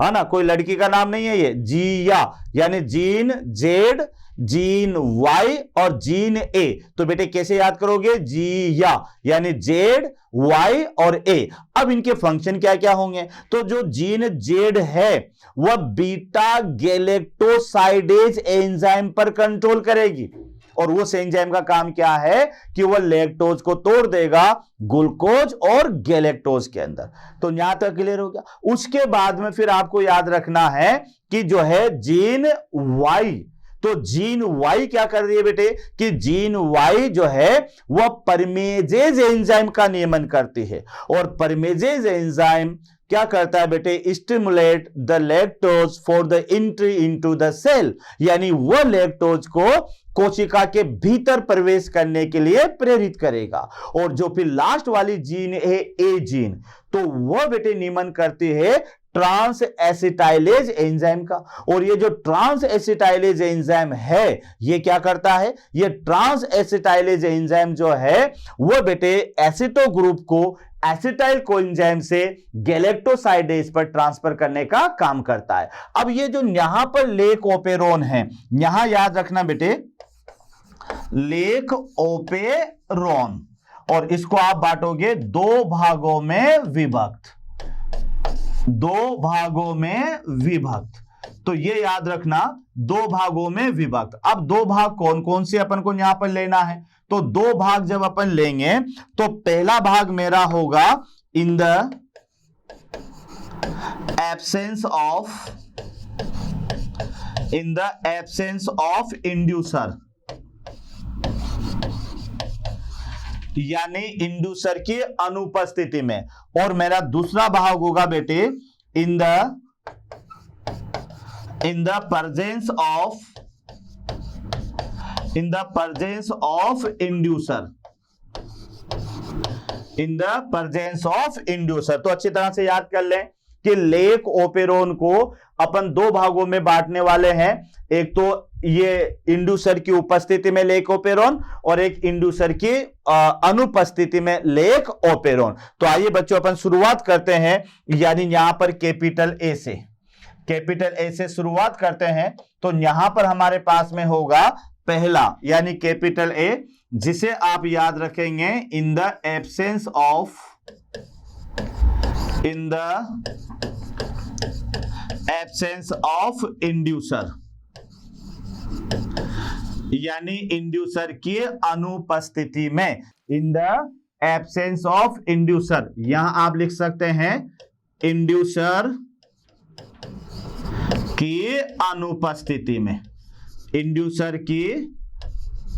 है ना, कोई लड़की का नाम नहीं है ये, जिया यानी जीन जेड, जीन वाई और जीन ए। तो बेटे कैसे याद करोगे, जिया यानी जेड वाई और ए। अब इनके फंक्शन क्या क्या होंगे, तो जो जीन जेड है वह बीटा गैलेक्टोसाइडेज एंजाइम पर कंट्रोल करेगी, और उस एंजाइम का काम क्या है कि वह लैक्टोज को तोड़ देगा ग्लूकोज और गैलेक्टोज के अंदर। तो यहां तक क्लियर हो गया। उसके बाद में फिर आपको याद रखना है कि जो है जीन वाई, तो जीन वाई क्या कर रही है बेटे कि जीन वाई जो है वह परमेजेज एंजाइम का नियमन करती है, और परमेजेज एंजाइम क्या करता है बेटे, stimulate the lactose for the entry into the cell, यानी वह लैक्टोज को कोशिका के भीतर प्रवेश करने के लिए प्रेरित करेगा। और जो फिर लास्ट वाली जीन है ए जीन, तो वह बेटे नियमन करती है ट्रांस एसिटाइलेज एंजाइम का। और ये जो ट्रांस एसिटाइलेज एंजाइम है ये क्या करता है, ये ट्रांस एसिटाइलेज एंजाइम जो है वह बेटे एसिटो ग्रुप को एसिटाइल कोएंजाइम से गैलेक्टोसाइडेज पर ट्रांसफर करने का काम करता है। अब ये जो यहां पर लेकोपेरोन है, यहां याद रखना बेटे लेकोपेरोन, और इसको आप बांटोगे 2 भागों में विभक्त, 2 भागों में विभक्त। तो ये याद रखना 2 भागों में विभक्त। अब 2 भाग कौन कौन से अपन को यहां पर लेना है, तो 2 भाग जब अपन लेंगे तो पहला भाग मेरा होगा in the absence of inducer, यानी इंड्यूसर की अनुपस्थिति में। और मेरा दूसरा भाग होगा बेटे इन the presence of inducer, in the presence of inducer. तो अच्छी तरह से याद कर लें कि लेकोपेरोन को अपन 2 भागों में बांटने वाले हैं। एक तो ये इंड्यूसर की उपस्थिति में लेकोपेरोन, और एक इंड्यूसर की अनुपस्थिति में लेकोपेरोन। तो आइए बच्चों अपन शुरुआत करते हैं, यानी यहां पर कैपिटल ए से शुरुआत करते हैं। तो यहां पर हमारे पास में होगा पहला यानी कैपिटल ए, जिसे आप याद रखेंगे in the absence of inducer, यानी इंड्यूसर की अनुपस्थिति में। In the absence of inducer, यहां आप लिख सकते हैं इंड्यूसर की अनुपस्थिति में, इंड्यूसर की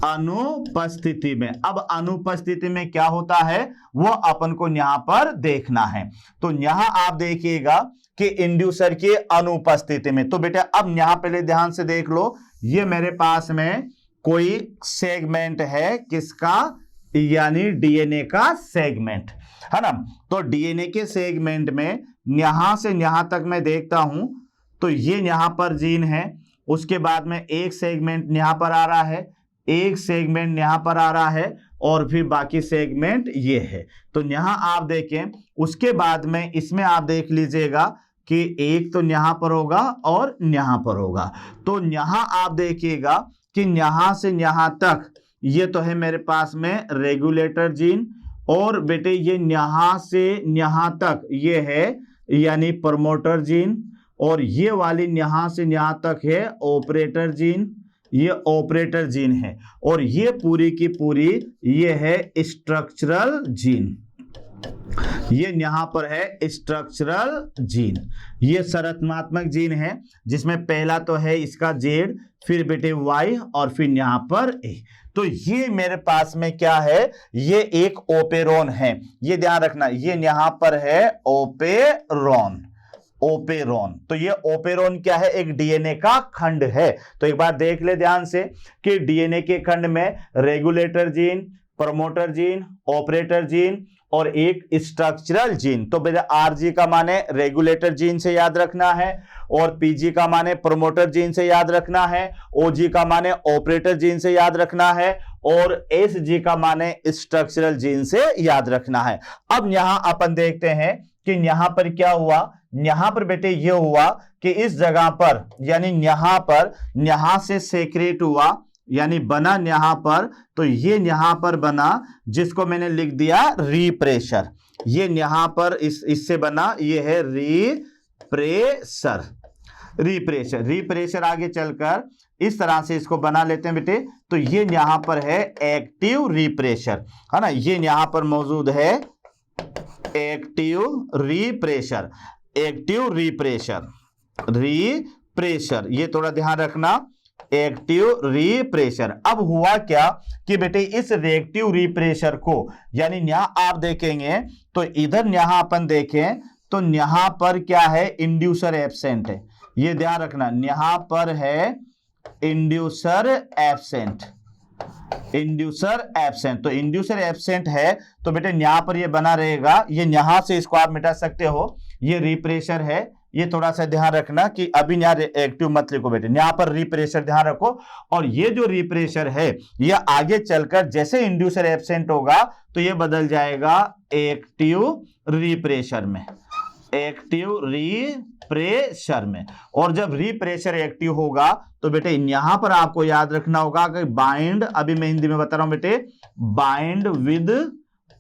अनुपस्थिति में। अब अनुपस्थिति में क्या होता है वो अपन को यहां पर देखना है। तो यहां आप देखिएगा कि इंड्यूसर की अनुपस्थिति में, तो बेटा अब यहां पहले ध्यान से देख लो, ये मेरे पास में कोई सेगमेंट है किसका, यानी डीएनए का सेगमेंट है ना। तो डीएनए के सेगमेंट में यहां से यहां तक मैं देखता हूं, तो ये यहां पर जीन है, उसके बाद में एक सेगमेंट यहां पर आ रहा है, एक सेगमेंट यहां पर आ रहा है, और फिर बाकी सेगमेंट ये है। तो यहां आप देखें, उसके बाद में इसमें आप देख लीजिएगा कि एक तो यहां पर होगा और यहां पर होगा। तो यहां आप देखिएगा कि यहां से यहां तक ये तो है मेरे पास में रेगुलेटर जीन, और बेटे ये यहां से यहां तक ये है यानी प्रमोटर जीन, और ये वाली यहां से यहां तक है ऑपरेटर जीन, ये ऑपरेटर जीन है, और ये पूरी की पूरी ये है स्ट्रक्चरल जीन, ये यहां पर है स्ट्रक्चरल जीन। ये संरचनात्मक जीन है जिसमें पहला तो है इसका जेड, फिर बेटे वाई, और फिर यहां पर ए। तो ये मेरे पास में क्या है, ये एक ओपेरॉन है, ये ध्यान रखना, ये यहां पर है ओपेरॉन, ओपेरॉन। तो ये ओपेरॉन क्या है, एक डीएनए का खंड है। तो एक बार देख ले ध्यान से कि डीएनए के खंड में regulator gene, promoter gene, operator gene और एक स्ट्रक्चरल जीन। तो बेटा आरजी का माने रेगुलेटर जीन से याद रखना है, और पीजी का माने प्रमोटर जीन से याद रखना है, ओजी का माने ऑपरेटर जीन से याद रखना है, और एसजी का माने स्ट्रक्चरल जीन से याद रखना है। अब यहां अपन देखते हैं कि यहां पर क्या हुआ, यहां पर बेटे ये हुआ कि इस जगह पर यानी यहां पर, यहां से सेक्रेट हुआ यानी बना यहां पर, तो ये यहां पर बना जिसको मैंने लिख दिया रीप्रेशर, ये यहां पर इससे बना, ये है रीप्रेशर, रीप्रेशर, रीप्रेशर। आगे चलकर इस तरह से इसको बना लेते हैं बेटे, तो ये यहां पर है एक्टिव रीप्रेशर, है ना, ये यहां पर मौजूद है एक्टिव रीप्रेशर, एक्टिव रीप्रेशर, रीप्रेशर, ये थोड़ा ध्यान रखना, एक्टिव रीप्रेशर। अब हुआ क्या कि बेटे इस रिएक्टिव रीप्रेशर को, यानी यहां आप देखेंगे तो इधर यहां अपन देखें तो यहां पर क्या है, इंड्यूसर एब्सेंट है, ये ध्यान रखना, यहां पर है इंड्यूसर एब्सेंट, इंड्यूसर एब्सेंट। तो इंड्यूसर एब्सेंट है तो बेटे यहां पर ये बना रहेगा, ये यहां से इसको आप मिटा सकते हो, ये रीप्रेशर है, ये थोड़ा सा ध्यान रखना कि अभी यहां एक्टिव मत लिखो बेटे, यहां पर रीप्रेशर ध्यान रखो। और ये जो रीप्रेशर है ये आगे चलकर जैसे इंड्यूसर एब्सेंट होगा तो ये बदल जाएगा एक्टिव रीप्रेशर में, एक्टिव रीप्रेशर में। और जब रीप्रेशर एक्टिव होगा तो बेटे यहां पर आपको याद रखना होगा कि बाइंड, अभी मैं हिंदी में बता रहा हूं बेटे, बाइंड विद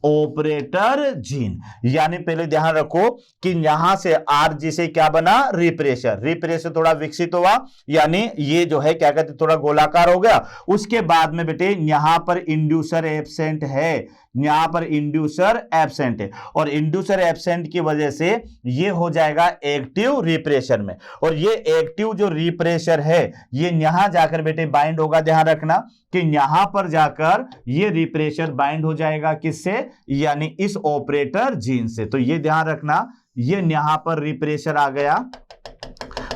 ऑपरेटर जीन, यानी पहले ध्यान रखो कि यहां से आरजी से क्या बना, रिप्रेशर, रिप्रेशर थोड़ा विकसित हुआ, यानी ये जो है क्या कहते थोड़ा गोलाकार हो गया। उसके बाद में बेटे यहां पर इंड्यूसर एब्सेंट है, यहां पर इंड्यूसर एब्सेंट है, और इंड्यूसर एब्सेंट की वजह से ये हो जाएगा एक्टिव रिप्रेशर में। और ये एक्टिव जो रिप्रेशर है ये यहां जाकर बेटे बाइंड होगा, ध्यान रखना कि यहां पर जाकर ये रिप्रेशर बाइंड हो जाएगा किससे, यानी इस ऑपरेटर जीन से। तो ये ध्यान रखना, ये यहां पर रिप्रेशर आ गया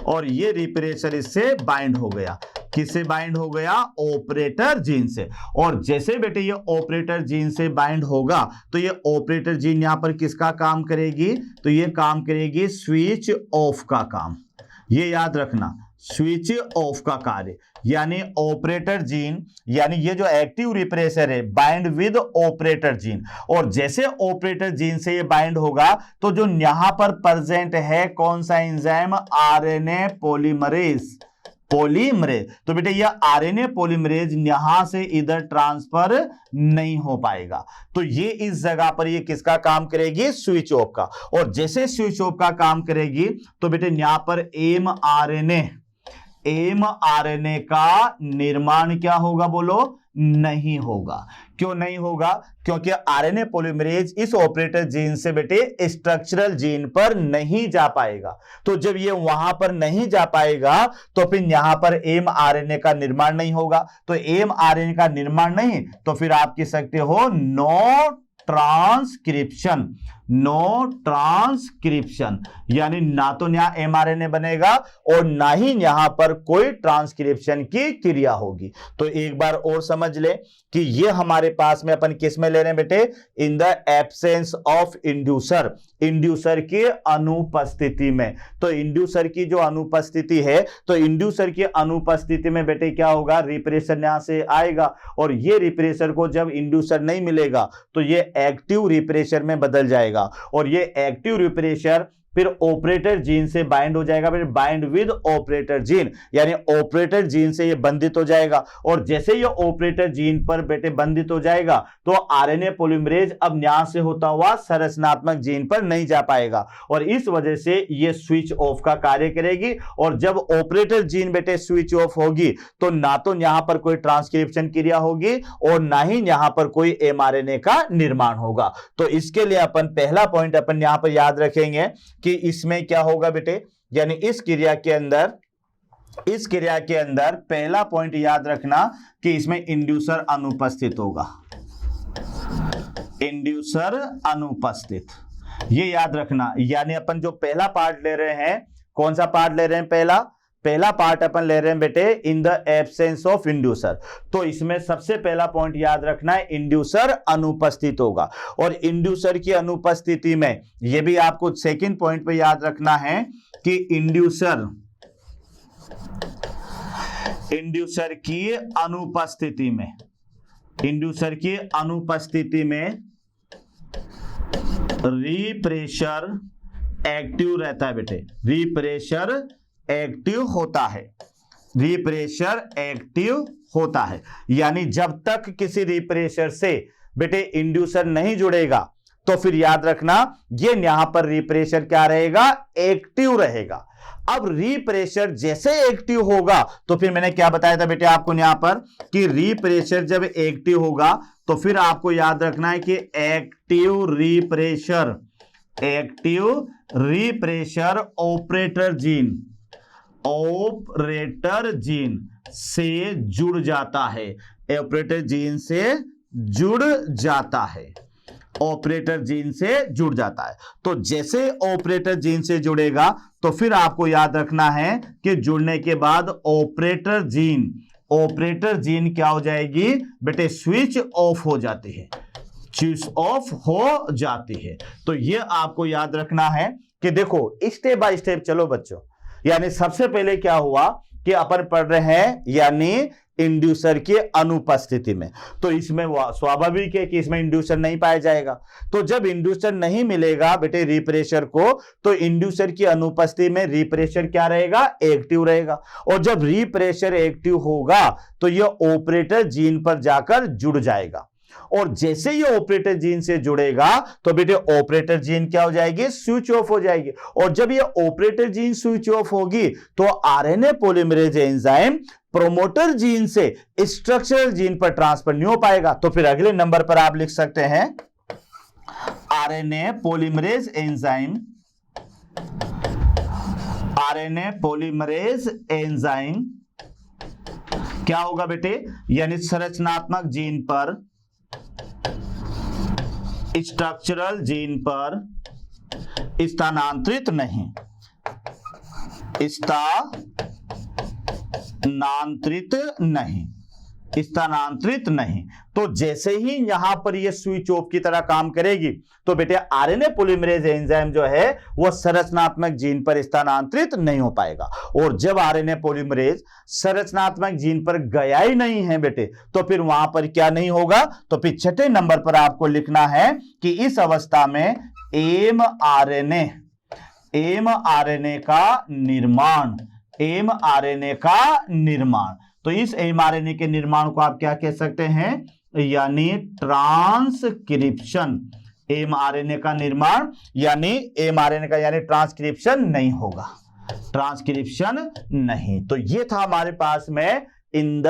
और ये रिप्रेशर इससे बाइंड हो गया, किससे बाइंड हो गया, ऑपरेटर जीन से। और जैसे बेटे ये ऑपरेटर जीन से बाइंड होगा तो ये ऑपरेटर जीन यहां पर किसका काम करेगी, तो ये काम करेगी स्विच ऑफ का काम, ये याद रखना, स्विच ऑफ का कार्य। यानी ऑपरेटर जीन, यानी ये जो एक्टिव रिप्रेशर है बाइंड विद ऑपरेटर जीन, और जैसे ऑपरेटर जीन से ये बाइंड होगा तो जो यहां पर प्रेजेंट है कौन सा एंजाइम, आरएनए पॉलीमरेज, पॉलीमरेज। तो बेटे ये आरएनए पॉलीमरेज यहां से इधर ट्रांसफर नहीं हो पाएगा, तो ये इस जगह पर ये किसका काम करेगी, स्विच ऑफ का। और जैसे स्विच ऑफ का काम करेगी तो बेटे यहां पर एम आरएनए, mRNA का निर्माण क्या होगा, बोलो, नहीं होगा। क्यों नहीं होगा? क्योंकि आरएनए पॉलीमरेज इस ऑपरेटर जीन से बेटे स्ट्रक्चरल जीन पर नहीं जा पाएगा। तो जब ये वहां पर नहीं जा पाएगा तो फिर यहां पर mRNA का निर्माण नहीं होगा। तो mRNA का निर्माण नहीं, तो फिर आप कह सकते हो नो ट्रांसक्रिप्शन, नो ट्रांसक्रिप्शन, यानी ना तो यहां mRNA बनेगा और ना ही यहां पर कोई ट्रांसक्रिप्शन की क्रिया होगी। तो एक बार और समझ ले कि ये हमारे पास में अपन किस में ले रहे हैं बेटे, in the absence of inducer, inducer की अनुपस्थिति में। तो इंड्यूसर की जो अनुपस्थिति है, तो इंड्यूसर की अनुपस्थिति में बेटे क्या होगा, रिप्रेशर यहां से आएगा और ये रिप्रेशर को जब इंड्यूसर नहीं मिलेगा तो ये एक्टिव रिप्रेशर में बदल जाएगा और ये एक्टिव रिप्रेशर फिर ऑपरेटर जीन से बाइंड हो जाएगा, फिर बाइंड विद ऑपरेटर जीन, यानी ऑपरेटर जीन से ये बंधित हो जाएगा और जैसे ये ऑपरेटर जीन पर बेटे बंधित हो जाएगा तो आरएनए पॉलीमरेज अब यहां से होता हुआ संरचनात्मक जीन पर नहीं जा पाएगा और इस वजह से ये स्विच ऑफ का कार्य करेगी। और जब ऑपरेटर जीन बेटे स्विच ऑफ होगी तो ना तो यहां पर कोई ट्रांसक्रिप्शन क्रिया होगी और ना ही यहां पर कोई एमआरएनए का निर्माण होगा। तो इसके लिए अपन पहला पॉइंट अपन यहां पर याद रखेंगे कि इसमें क्या होगा बेटे, यानी इस क्रिया के अंदर पहला पॉइंट याद रखना कि इसमें इंड्यूसर अनुपस्थित होगा, इंड्यूसर अनुपस्थित, ये याद रखना। यानी अपन जो पहला पार्ट ले रहे हैं, कौन सा पार्ट ले रहे हैं, पहला पार्ट अपन ले रहे हैं बेटे in the absence of inducer. तो इसमें सबसे पहला पॉइंट याद रखना है इंड्यूसर अनुपस्थित होगा और इंड्यूसर की अनुपस्थिति में यह भी आपको सेकंड पॉइंट पे याद रखना है कि इंड्यूसर की अनुपस्थिति में रिप्रेशर एक्टिव रहता है बेटे, रिप्रेशर एक्टिव होता है, यानी जब तक किसी रिप्रेशर से बेटे इंड्यूसर नहीं जुड़ेगा तो फिर याद रखना ये यहां पर रिप्रेशर क्या रहेगा, एक्टिव रहेगा। अब रिप्रेशर जैसे एक्टिव होगा तो फिर मैंने क्या बताया था बेटे आपको यहां पर कि रिप्रेशर जब एक्टिव होगा तो फिर आपको याद रखना है कि एक्टिव रिप्रेशर ऑपरेटर जीन से जुड़ जाता है, ऑपरेटर जीन से जुड़ जाता है। तो जैसे ऑपरेटर जीन से जुड़ेगा तो फिर आपको याद रखना है कि जुड़ने के बाद ऑपरेटर जीन क्या हो जाएगी बेटे, स्विच ऑफ हो जाती है, तो ये आपको याद रखना है कि देखो स्टेप बाय स्टेप चलो बच्चों। यानी सबसे पहले क्या हुआ कि अपन पढ़ रहे हैं यानी इंड्यूसर की अनुपस्थिति में, तो इसमें स्वाभाविक है कि इसमें इंड्यूसर नहीं पाया जाएगा। तो जब इंड्यूसर नहीं मिलेगा बेटे रिप्रेशर को, तो इंड्यूसर की अनुपस्थिति में रिप्रेशर क्या रहेगा, एक्टिव रहेगा और जब रिप्रेशर एक्टिव होगा तो यह ऑपरेटर जीन पर जाकर जुड़ जाएगा और जैसे ये ऑपरेटर जीन से जुड़ेगा तो बेटे ऑपरेटर जीन क्या हो जाएगी, स्विच ऑफ हो जाएगी और जब ये ऑपरेटर जीन स्विच ऑफ होगी तो RNA polymerase enzyme promoter gene से स्ट्रक्चरल जीन पर ट्रांसफर नहीं हो पाएगा। तो फिर अगले नंबर पर आप लिख सकते हैं आरएनए पॉलीमरेज एंजाइम क्या होगा बेटे, यानी संरचनात्मक जीन पर, स्ट्रक्चरल जीन पर स्थानांतरित नहीं। तो जैसे ही यहां पर ये स्विच ऑफ की तरह काम करेगी तो बेटे आरएनए पॉलीमरेज एंजाइम जो है वो संरचनात्मक जीन पर स्थानांतरित नहीं हो पाएगा और जब आरएनए पॉलीमरेज संरचनात्मक जीन पर गया ही नहीं है बेटे तो फिर वहां पर क्या नहीं होगा। तो फिर छठे नंबर पर आपको लिखना है कि इस अवस्था में एमआरएनए का निर्माण, तो इस एमआरएनए के निर्माण को आप क्या कह सकते हैं, यानी ट्रांसक्रिप्शन। एमआरएनए का निर्माण यानी ट्रांसक्रिप्शन नहीं होगा। ट्रांसक्रिप्शन नहीं। तो ये था हमारे पास में in the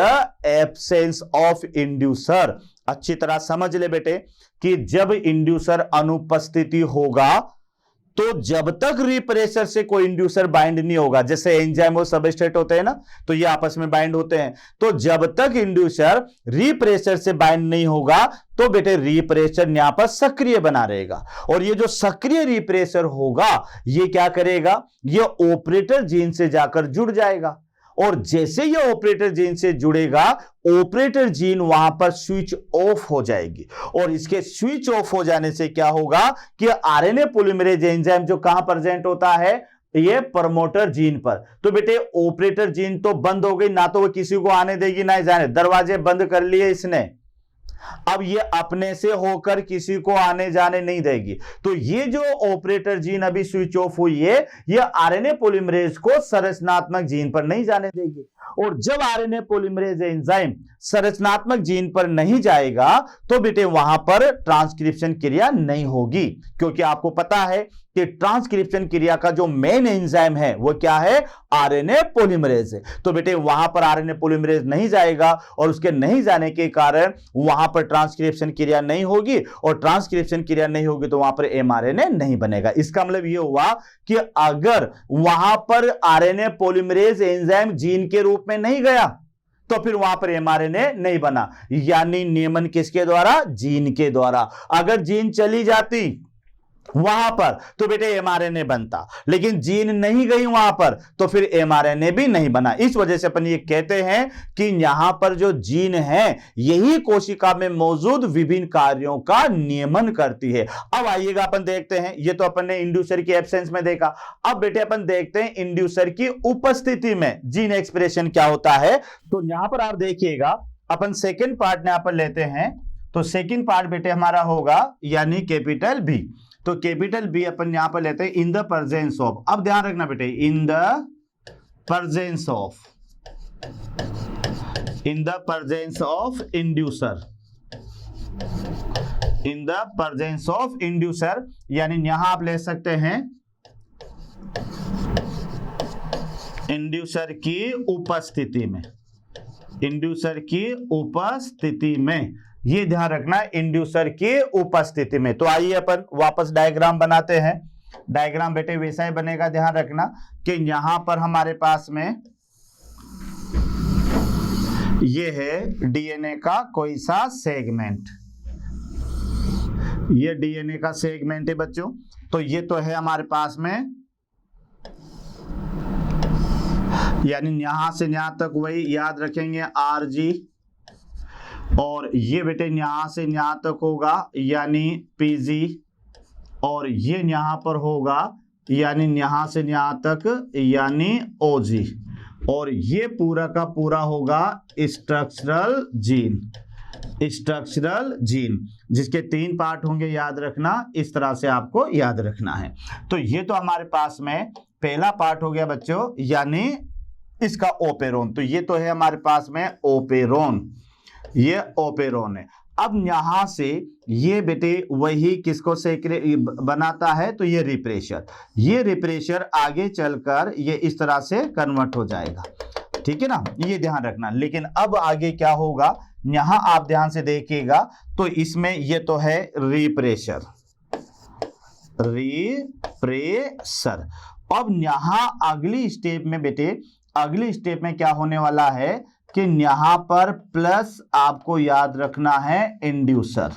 absence of inducer. अच्छी तरह समझ ले बेटे कि जब इंड्यूसर अनुपस्थिति होगा तो जब तक रिप्रेशर से कोई इंड्यूसर बाइंड नहीं होगा, जैसे एंजाइम और सबस्ट्रेट होते हैं ना, तो ये आपस में बाइंड होते हैं, तो जब तक इंड्यूसर रिप्रेशर से बाइंड नहीं होगा तो बेटे रिप्रेशर यहां पर सक्रिय बना रहेगा। और ये जो सक्रिय रिप्रेशर होगा ये क्या करेगा, ये ऑपरेटर जीन से जाकर जुड़ जाएगा, और जैसे ये ऑपरेटर जीन से जुड़ेगा ऑपरेटर जीन वहां पर स्विच ऑफ हो जाएगी, और इसके स्विच ऑफ हो जाने से क्या होगा कि आरएनए पॉलीमरेज एंजाइम जो कहां प्रेजेंट होता है, ये प्रमोटर जीन पर। तो बेटे ऑपरेटर जीन तो बंद हो गई, ना तो वो किसी को आने देगी ना जाने, दरवाजे बंद कर लिए इसने, अब ये अपने से होकर किसी को आने जाने नहीं देगी। तो ये जो ऑपरेटर जीन अभी स्विच ऑफ हुई है, ये आरएनए पॉलीमरेज को संरचनात्मक जीन पर नहीं जाने देगी, और जब आरएनए पॉलीमरेज एंजाइम संरचनात्मक जीन पर नहीं जाएगा तो बेटे वहां पर ट्रांसक्रिप्शन क्रिया नहीं होगी, क्योंकि आपको पता है कि ट्रांसक्रिप्शन क्रिया का जो मेन एंजाइम है वो क्या है, आरएनए पॉलीमरेज है। तो बेटे वहां पर आरएनए पॉलीमरेज नहीं जाएगा, और उसके नहीं जाने के कारण वहां पर ट्रांसक्रिप्शन क्रिया नहीं होगी, और ट्रांसक्रिप्शन क्रिया नहीं होगी तो वहां पर एमआरएनए नहीं बनेगा। इसका मतलब ये हुआ कि अगर वहां पर आरएनए पॉलीमरेज एंजाइम जीन के रूप में नहीं गया तो फिर वहां पर एमआरएनए नहीं बना, यानी नियमन किसके द्वारा, जीन के द्वारा। अगर जीन चली जाती वहां पर तो बेटे एमआरएनए बनता, लेकिन जीन नहीं गई वहां पर तो फिर एमआरएनए भी नहीं बना। इस वजह से अपन ये कहते हैं कि यहां पर जो जीन है यही कोशिका में मौजूद विभिन्न कार्यों का नियमन करती है। अब आइएगा अपन देखते हैं, ये तो अपन ने इंड्यूसर की एब्सेंस में देखा, अब बेटे अपन देखते हैं इंड्यूसर की उपस्थिति में जीन एक्सप्रेशन क्या होता है। तो यहां पर आप देखिएगा, अपन सेकेंड पार्ट यहां पर लेते हैं, तो सेकेंड पार्ट बेटे हमारा होगा यानी कैपिटल बी। तो कैपिटल बी अपन यहां पर लेते हैं इन द प्रेजेंस ऑफ, अब ध्यान रखना बेटे, इन the presence of inducer, in the presence of inducer, यानी यहां आप ले सकते हैं इंड्यूसर की उपस्थिति में, इंड्यूसर की उपस्थिति में, ये ध्यान रखना इंड्यूसर की उपस्थिति में। तो आइए अपन वापस डायग्राम बनाते हैं। डायग्राम बेटे वैसा ही बनेगा, ध्यान रखना कि यहां पर हमारे पास में ये है डीएनए का कोई सा सेगमेंट, ये डीएनए का सेगमेंट है बच्चों। तो ये तो है हमारे पास में, यानी यहां से यहां तक वही याद रखेंगे आरजी, और ये बेटे यहां से यहां तक होगा यानी पीजी, और ये यहां पर होगा यानी यहां से यहां तक यानी ओजी, और ये पूरा का पूरा होगा स्ट्रक्चरल जीन, स्ट्रक्चरल जीन, जिसके 3 पार्ट होंगे, याद रखना, इस तरह से आपको याद रखना है। तो ये तो हमारे पास में पहला पार्ट हो गया बच्चों, यानी इसका ओपेरोन। तो ये तो है हमारे पास में ओपेरोन, ये ओपेरोन है। अब यहां से ये बेटे वही किसको बनाता है, तो ये रिप्रेशर, ये रिप्रेशर आगे चलकर ये इस तरह से कन्वर्ट हो जाएगा, ठीक है ना, ये ध्यान रखना। लेकिन अब आगे क्या होगा, यहां आप ध्यान से देखिएगा, तो इसमें ये तो है रिप्रेशर, रिप्रेशर। अब यहां अगली स्टेप में बेटे, अगली स्टेप में क्या होने वाला है कि यहां पर प्लस आपको याद रखना है इंड्यूसर,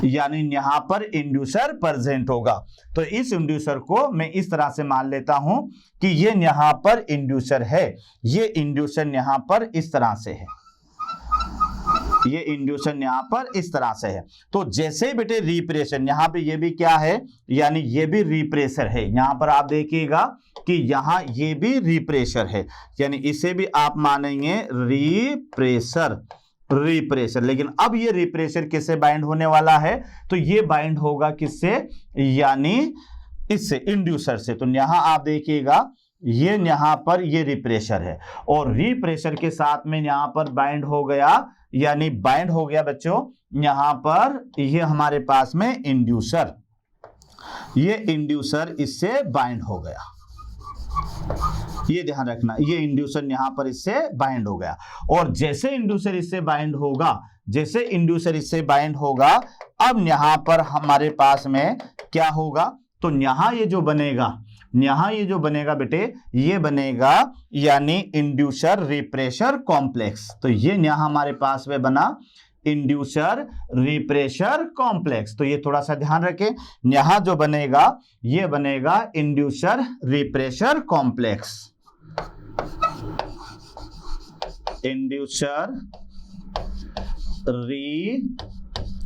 यानी यहां पर इंड्यूसर प्रेजेंट होगा। तो इस इंड्यूसर को मैं इस तरह से मान लेता हूं कि ये यहां पर इंड्यूसर है, ये इंड्यूसर यहां पर इस तरह से है, ये इंड्यूसर यहां पर इस तरह से है। तो जैसे बेटे रिप्रेशन, यहां पे ये भी क्या है, यानी ये भी रिप्रेशर है। यहां पर आप देखिएगा कि यहां ये भी रिप्रेशर है, यानी इसे भी आप मानेंगे रिप्रेशर, रिप्रेशर। लेकिन अब ये रिप्रेशर किससे बाइंड होने वाला है, तो ये बाइंड होगा किससे, यानी इससे, इंड्यूसर से। तो यहां आप देखिएगा ये यहां पर ये रिप्रेशर है, और रिप्रेशर के साथ में यहां पर बाइंड हो गया, यानी बाइंड हो गया बच्चों यहां पर ये हमारे पास में इंड्यूसर, ये इंड्यूसर इससे बाइंड हो गया, ये ध्यान रखना, ये इंड्यूसर यहां पर इससे बाइंड हो गया, और जैसे इंड्यूसर इससे बाइंड होगा, जैसे इंड्यूसर इससे बाइंड होगा, अब यहां पर हमारे पास में क्या होगा, तो यहां ये जो बनेगा, यहां ये जो बनेगा बेटे, ये बनेगा यानी इंड्यूसर रिप्रेशर कॉम्प्लेक्स। तो ये यहां हमारे पास में बना इंड्यूसर रिप्रेशर कॉम्प्लेक्स। तो ये थोड़ा सा ध्यान रखें, यहां जो बनेगा ये बनेगा inducer refresher complex, inducer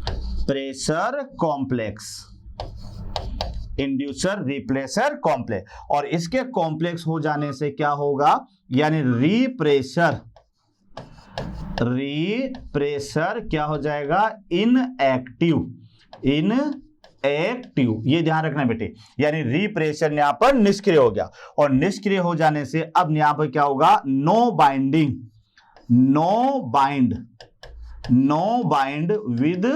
refresher complex, inducer refresher complex. और इसके कॉम्प्लेक्स हो जाने से क्या होगा, यानी रिप्रेशर क्या हो जाएगा, इनएक्टिव, इनएक्टिव, ये ध्यान रखना बेटे, यानी रिप्रेशर यहां पर निष्क्रिय हो गया, और निष्क्रिय हो जाने से अब यहां पर क्या होगा, no binding, no bind with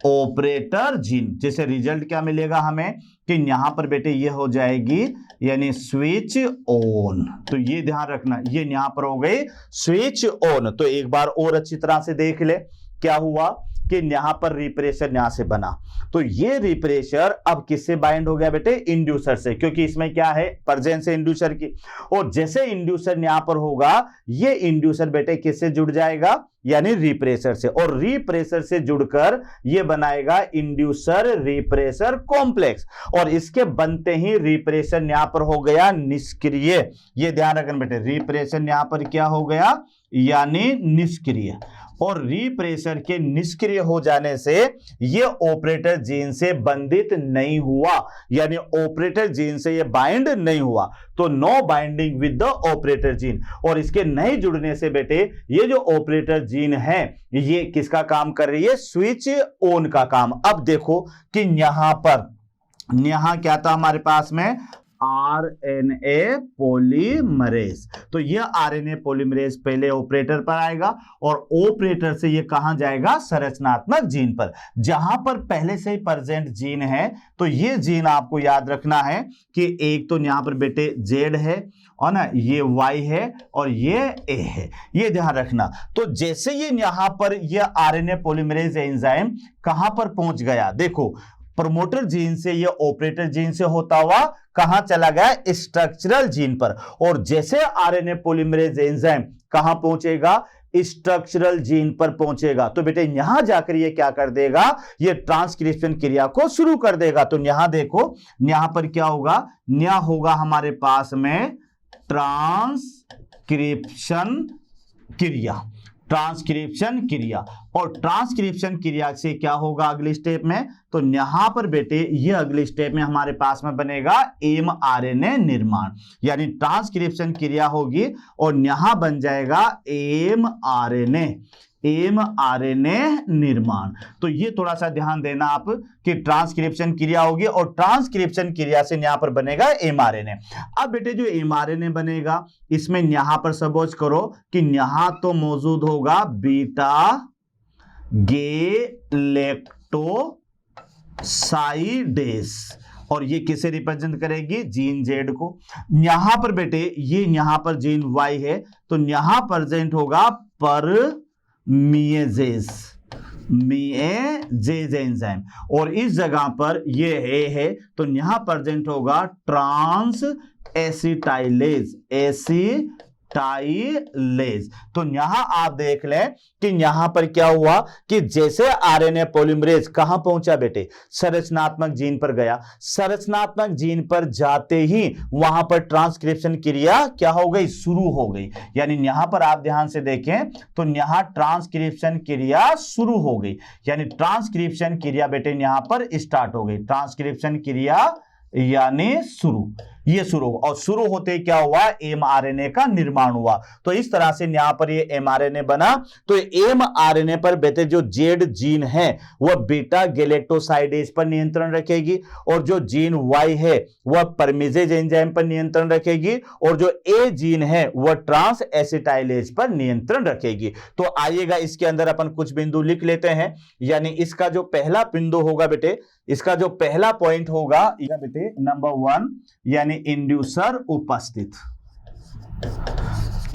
operator gene. जैसे रिजल्ट क्या मिलेगा हमें कि यहां पर बेटे ये हो जाएगी यानी स्विच ऑन। तो ये ध्यान रखना, ये यहां पर हो गई स्विच ऑन। तो एक बार और अच्छी तरह से देख ले, क्या हुआ कि यहां पर रिप्रेशर यहां से बना, तो ये रिप्रेशर अब किससे बाइंड हो गया बेटे, इंड्यूसर से, क्योंकि इसमें क्या है, प्रेजेंस है इंड्यूसर की। और जैसे इंड्यूसर यहां पर होगा, ये इंड्यूसर बेटे किससे जुड़ जाएगा, यानी रिप्रेशर से, और रिप्रेशर से जुड़कर ये बनाएगा इंड्यूसर रिप्रेशर कॉम्प्लेक्स, और इसके बनते ही रिप्रेशर यहां पर हो गया निष्क्रिय। ये ध्यान रखना बेटे, रिप्रेशर यहां पर क्या हो गया, यानी निष्क्रिय, और रिप्रेशर के निष्क्रिय हो जाने से ये ऑपरेटर जीन से बंधित नहीं हुआ, यानी ऑपरेटर जीन से ये बाइंड नहीं हुआ, तो no binding with the operator gene. और इसके नहीं जुड़ने से बेटे ये जो ऑपरेटर जीन है ये किसका काम कर रही है, स्विच ऑन का काम। अब देखो कि यहां क्या था हमारे पास में, आरएनए पॉलीमरेज। तो यह आरएनए पॉलीमरेज पहले ऑपरेटर पर आएगा, और ऑपरेटर से यह कहां जाएगा, संरचनात्मक जीन पर, जहां पर पहले से ही प्रेजेंट जीन है। तो यह जीन आपको याद रखना है कि एक तो यहां पर बेटे जेड है, और ना ये वाई है, और ये ए है, ये ध्यान रखना। तो जैसे ये यहां पर यह आरएनए पॉलीमरेज एंजाइम कहां पर पहुंच गया, देखो प्रमोटर जीन से ये ऑपरेटर जीन से होता हुआ कहां चला गया, स्ट्रक्चरल जीन पर, और जैसे आरएनए पॉलीमरेज एंजाइम कहां पहुंचेगा, स्ट्रक्चरल जीन पर पहुंचेगा। तो बेटे यहां जाकर ये क्या कर देगा, ये ट्रांसक्रिप्शन क्रिया को शुरू कर देगा। तो यहां देखो, यहां पर क्या होगा, यहां होगा हमारे पास में ट्रांसक्रिप्शन क्रिया, ट्रांसक्रिप्शन क्रिया, और ट्रांसक्रिप्शन क्रिया से क्या होगा अगले स्टेप में, तो यहां पर बेटे ये अगले स्टेप में हमारे पास में बनेगा एमआरएनए निर्माण, यानी ट्रांसक्रिप्शन क्रिया होगी और यहां बन जाएगा एमआरएनए निर्माण। तो ये थोड़ा सा ध्यान देना आप कि ट्रांसक्रिप्शन क्रिया होगी, और ट्रांसक्रिप्शन क्रिया से यहां पर बनेगा एमआरएनए। अब बेटे जो एमआरएनए बनेगा, इसमें यहां पर सपोज करो कि यहां तो मौजूद होगा बीटा गैलेक्टोसाइडेज, और ये किसे रिप्रेजेंट करेगी, जीन जेड को। यहां पर बेटे ये यहां पर जीन वाई है, तो यहां प्रेजेंट होगा परमीजेज एंजाइम, और इस जगह पर ये है तो यहां प्रेजेंट होगा ट्रांस एसिटाइलेज, तो यहां आप देख लें कि यहां पर क्या हुआ कि जैसे आरएनए पॉलीमरेज कहां पहुंचा बेटे, संरचनात्मक जीन पर गया, संरचनात्मक जीन पर जाते ही वहां पर ट्रांसक्रिप्शन क्रिया क्या हो गई, शुरू हो गई। यानी यहां पर आप ध्यान से देखें तो यहां ट्रांसक्रिप्शन क्रिया शुरू हो गई, यानी ट्रांसक्रिप्शन क्रिया बेटे यहां पर स्टार्ट हो गई, ट्रांसक्रिप्शन क्रिया यानी शुरू, ये शुरू, और शुरू होते क्या हुआ, एमआरएनए का निर्माण हुआ। तो इस तरह से यहां पर ये एमआरएनए बना। तो एमआरएनए पर बेटे जो जेड जीन है वह बीटा गैलेक्टोसाइडेज पर नियंत्रण रखेगी, और जो जीन वाई है वह परमीजेज एंजाइम पर नियंत्रण रखेगी, और जो ए जीन है वह ट्रांस एसिटाइलेज पर नियंत्रण रखेगी। तो आइएगा इसके अंदर अपन कुछ बिंदु लिख लेते हैं, यानी इसका जो पहला बिंदु होगा बेटे, इसका जो पहला पॉइंट होगा यह बेटे नंबर 1 यानी इंड्यूसर उपस्थित,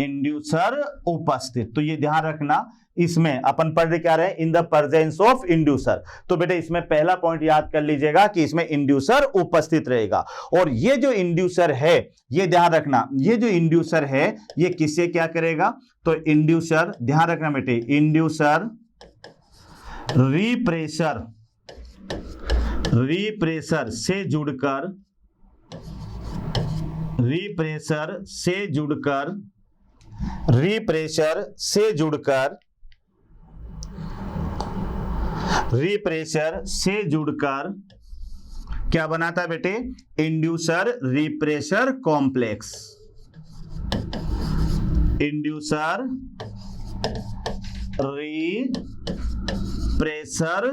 इंड्यूसर उपस्थित। तो ये ध्यान रखना, इसमें अपन पढ़ क्या रहे, इन द प्रेजेंस ऑफ इंड्यूसर। तो बेटे इसमें पहला पॉइंट याद कर लीजिएगा कि इसमें इंड्यूसर उपस्थित रहेगा। और ये जो इंड्यूसर है, ये ध्यान रखना, ये जो इंड्यूसर है ये किससे क्या करेगा, तो इंड्यूसर ध्यान रखना बेटे, इंड्यूसर रीप्रेशर, रीप्रेशर से जुड़कर, रीप्रेशर से जुड़कर, रीप्रेशर से जुड़कर, रीप्रेशर से जुड़कर क्या बनाता है बेटे, इंड्यूसर रीप्रेशर कॉम्प्लेक्स, इंड्यूसर रीप्रेशर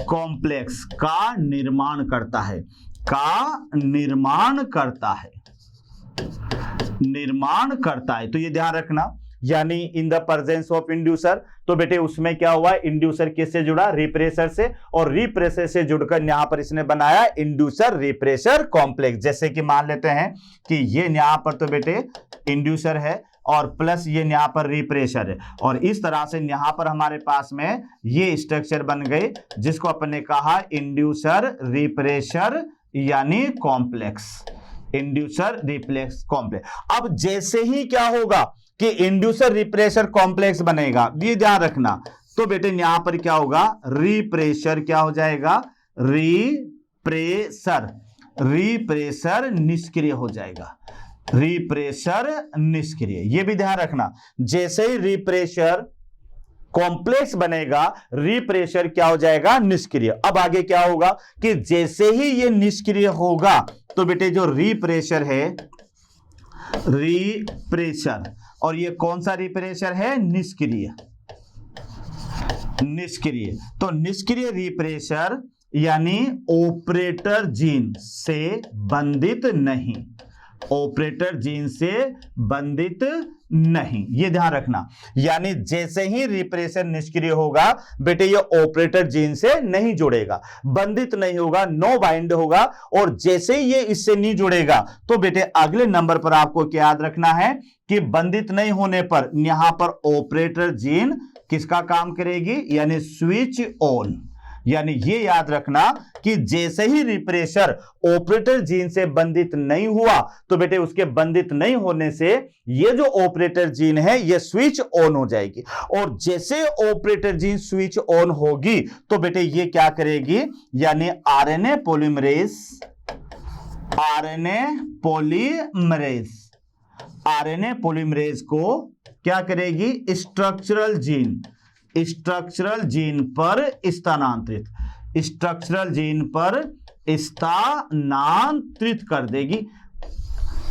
कॉम्प्लेक्स का निर्माण करता है, का निर्माण करता है, निर्माण करता है। तो ये ध्यान रखना, यानी इन द प्रेजेंस ऑफ इंड्यूसर। तो बेटे उसमें क्या हुआ, इंड्यूसर किससे जुड़ा, रिप्रेशर से, और रिप्रेशर से जुड़कर यहां पर इसने बनाया इंड्यूसर रिप्रेशर कॉम्प्लेक्स। जैसे कि मान लेते हैं कि ये यहां पर तो बेटे इंड्यूसर है और प्लस ये यहां पर रिप्रेशर है, और इस तरह से यहां पर हमारे पास में ये स्ट्रक्चर बन गई जिसको अपन ने कहा इंड्यूसर रिप्रेशर यानी कॉम्प्लेक्स, इंड्यूसर रिप्लेक्स कॉम्प्लेक्स। अब जैसे ही क्या होगा कि इंड्यूसर रिप्रेशर कॉम्प्लेक्स बनेगा, ये ध्यान रखना, तो बेटे यहां पर क्या होगा, रिप्रेशर क्या हो जाएगा, रिप्रेशर, रिप्रेशर निष्क्रिय हो जाएगा, रिप्रेशर निष्क्रिय। ये भी ध्यान रखना, जैसे ही रिप्रेशर कॉम्प्लेक्स बनेगा रिप्रेशर क्या हो जाएगा, निष्क्रिय। अब आगे क्या होगा कि जैसे ही ये निष्क्रिय होगा तो बेटे जो रिप्रेशर है, रिप्रेशर, और ये कौन सा रिप्रेशर है, निष्क्रिय, निष्क्रिय। तो निष्क्रिय रिप्रेशर यानी ऑपरेटर जीन से बंधित नहीं, ऑपरेटर जीन से बंधित नहीं, ये ध्यान रखना। यानी जैसे ही रिप्रेशर निष्क्रिय होगा बेटे ये ऑपरेटर जीन से नहीं जुड़ेगा, बंधित नहीं होगा, नो बाइंड होगा, और जैसे ही ये इससे नहीं जुड़ेगा तो बेटे अगले नंबर पर आपको क्या याद रखना है कि बंधित नहीं होने पर यहां पर ऑपरेटर जीन किसका काम करेगी, यानी स्विच ऑन। यानी ये याद रखना कि जैसे ही रिप्रेशर ऑपरेटर जीन से बंधित नहीं हुआ तो बेटे उसके बंधित नहीं होने से ये जो ऑपरेटर जीन है ये स्विच ऑन हो जाएगी, और जैसे ऑपरेटर जीन स्विच ऑन होगी तो बेटे ये क्या करेगी, यानी RNA polymerase, RNA polymerase, RNA polymerase को क्या करेगी, स्ट्रक्चरल जीन, स्ट्रक्चरल जीन पर स्थानांतरित, स्ट्रक्चरल जीन पर स्थानांतरित कर देगी।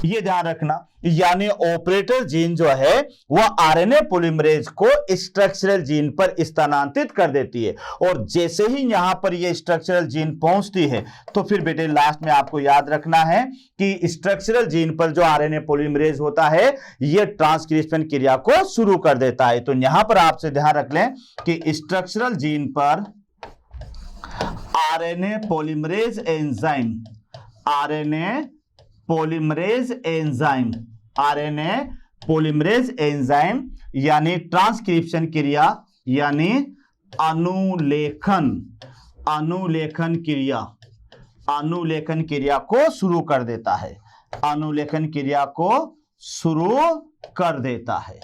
ये ध्यान रखना, यानी ऑपरेटर जीन जो है वह आरएनए पॉलीमरेज को स्ट्रक्चरल जीन पर स्थानांतरित कर देती है, और जैसे ही यहां पर यह स्ट्रक्चरल जीन पहुंचती है तो फिर बेटे लास्ट में आपको याद रखना है कि स्ट्रक्चरल जीन पर जो आरएनए पॉलीमरेज होता है यह ट्रांसक्रिप्शन क्रिया को शुरू कर देता है। तो यहां पर आपसे ध्यान रख लें कि स्ट्रक्चरल जीन पर RNA polymerase enzyme, RNA polymerase enzyme, RNA polymerase enzyme यानी ट्रांसक्रिप्शन क्रिया, यानी अनुलेखन, अनुलेखन क्रिया, अनुलेखन क्रिया को शुरू कर देता है, अनुलेखन क्रिया को शुरू कर देता है,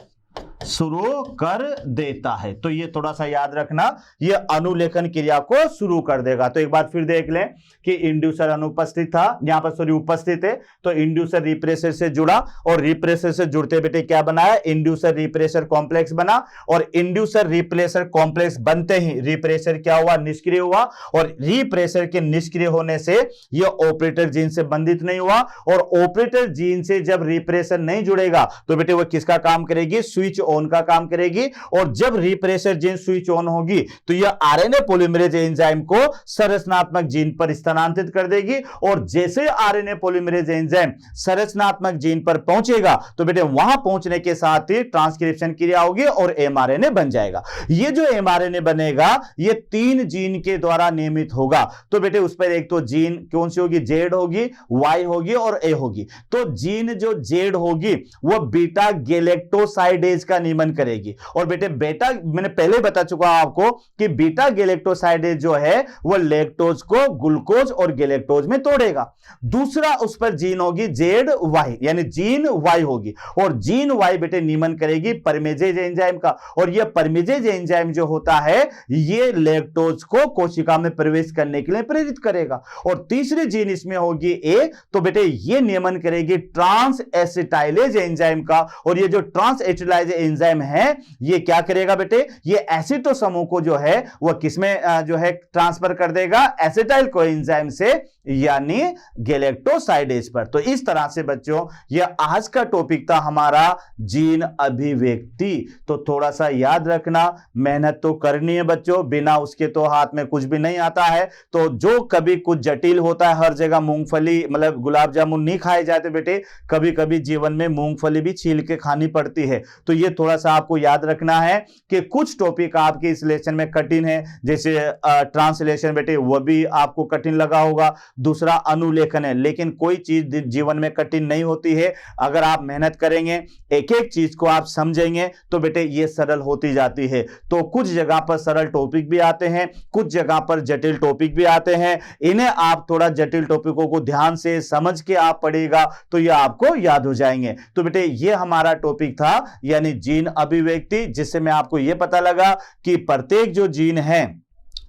शुरू कर देता है। तो ये थोड़ा सा याद रखना, ये अनुलेखन क्रिया को शुरू कर देगा। तो एक बार फिर देख लें कि इंड्यूसर अनुपस्थित था, यहां पर सॉरी उपस्थित है, तो इंड्यूसर रिप्रेशर से जुड़ा, और रिप्रेशर से जुड़ते बेटे क्या बनाया, इंड्यूसर रिप्रेशर कॉम्प्लेक्स बना, और इंड्यूसर रिप्रेशर कॉम्प्लेक्स बनते ही रिप्रेशर क्या हुआ, निष्क्रिय हुआ, और रिप्रेशर के निष्क्रिय होने से यह ऑपरेटर जीन से बंधित नहीं हुआ, और ऑपरेटर जीन से जब रिप्रेशर नहीं जुड़ेगा तो बेटे वो किसका काम करेगी, स्विच ऑन का काम करेगी, और जब रिप्रेशर जीन स्विच ऑन होगी तो यह आरएनए पॉलीमरेज एंजाइम को संरचनात्मक जीन पर स्थानांतरित कर देगी, और जैसे आरएनए पॉलीमरेज एंजाइम संरचनात्मक जीन पर पहुंचेगा तो बेटे वहां पहुंचने के साथ ही ट्रांसक्रिप्शन क्रिया होगी और एमआरएनए बन जाएगा। ये जो एमआरएनए बनेगा ये 3 जीन के द्वारा नियमित होगा। तो बेटे उस पर एक तो जीन कौन सी होगी, जेड होगी, वाई होगी और ए होगी। तो जीन जो जेड होगी वो बीटा गैलेक्टोसाइडेज का नियमन करेगी, और बेटे बेटा मैंने पहले बता चुका हूं आपको कि बीटा गैलेक्टोसाइडेज जो है वो लैक्टोज को ग्लूकोज और गैलेक्टोज में तोड़ेगा। दूसरा उस पर जीन होगी जेड वाई, यानी जीन वाई होगी, और जीन वाई बेटे नियमन करेगी परमेजेज एंजाइम का, और यह परमेजेज एंजाइम जो होता है ये लैक्टोज को कोशिका में प्रवेश करने के लिए प्रेरित करेगा। और तीसरी जीन इसमें होगी ए, तो बेटे ये नियमन करेगी ट्रांस एसिटाइलेज एंजाइम का, और ये जो ट्रांस एसिटाइलेज एंजाइम है ये क्या करेगा बेटे, ये एसिटो समूह को जो है वह किसमें जो है ट्रांसफर कर देगा, एसिटाइल कोएंजाइम से, यानी गैलेक्टोसाइडेज पर। तो इस तरह से बच्चों यह आज का टॉपिक था हमारा जीन अभिव्यक्ति। तो थोड़ा सा याद रखना, मेहनत तो करनी है बच्चों, बिना उसके तो हाथ में कुछ भी नहीं आता है। तो जो कभी कुछ जटिल होता है, हर जगह मूंगफली मतलब गुलाब जामुन नहीं खाए जाते बेटे, कभी कभी जीवन में मूंगफली भी छील के खानी पड़ती है। तो ये थोड़ा सा आपको याद रखना है कि कुछ टॉपिक आपके इस लेसन में कठिन है, जैसे ट्रांसलेशन बेटे वो भी आपको कठिन लगा होगा, दूसरा अनुलेखन है, लेकिन कोई चीज जीवन में कठिन नहीं होती है। अगर आप मेहनत करेंगे, एक एक चीज को आप समझेंगे तो बेटे ये सरल होती जाती है। तो कुछ जगह पर सरल टॉपिक भी आते हैं, कुछ जगह पर जटिल टॉपिक भी आते हैं, इन्हें आप थोड़ा जटिल टॉपिकों को ध्यान से समझ के आप पढ़िएगा तो ये आपको याद हो जाएंगे। तो बेटे ये हमारा टॉपिक था, यानी जीन अभिव्यक्ति, जिससे मैं आपको ये पता लगा कि प्रत्येक जो जीन है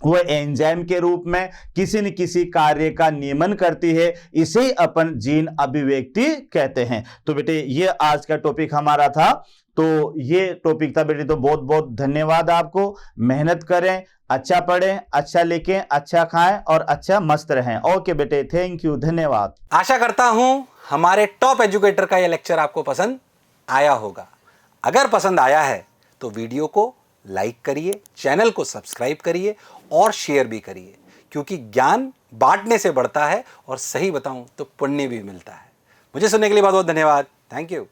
वो एंजाइम के रूप में किसी न किसी कार्य का नियमन करती है, इसे अपन जीन अभिव्यक्ति कहते हैं। तो बेटे ये आज का टॉपिक हमारा था, तो ये टॉपिक था बेटे। तो बहुत बहुत धन्यवाद आपको, मेहनत करें, अच्छा पढ़ें, अच्छा लिखें, अच्छा खाएं और अच्छा मस्त रहें। ओके बेटे, थैंक यू, धन्यवाद। आशा करता हूं हमारे टॉप एजुकेटर का यह लेक्चर आपको पसंद आया होगा। अगर पसंद आया है तो वीडियो को लाइक करिए, चैनल को सब्सक्राइब करिए और शेयर भी करिए, क्योंकि ज्ञान बांटने से बढ़ता है और सही बताऊं तो पुण्य भी मिलता है। मुझे सुनने के लिए बहुत बहुत धन्यवाद। Thank you.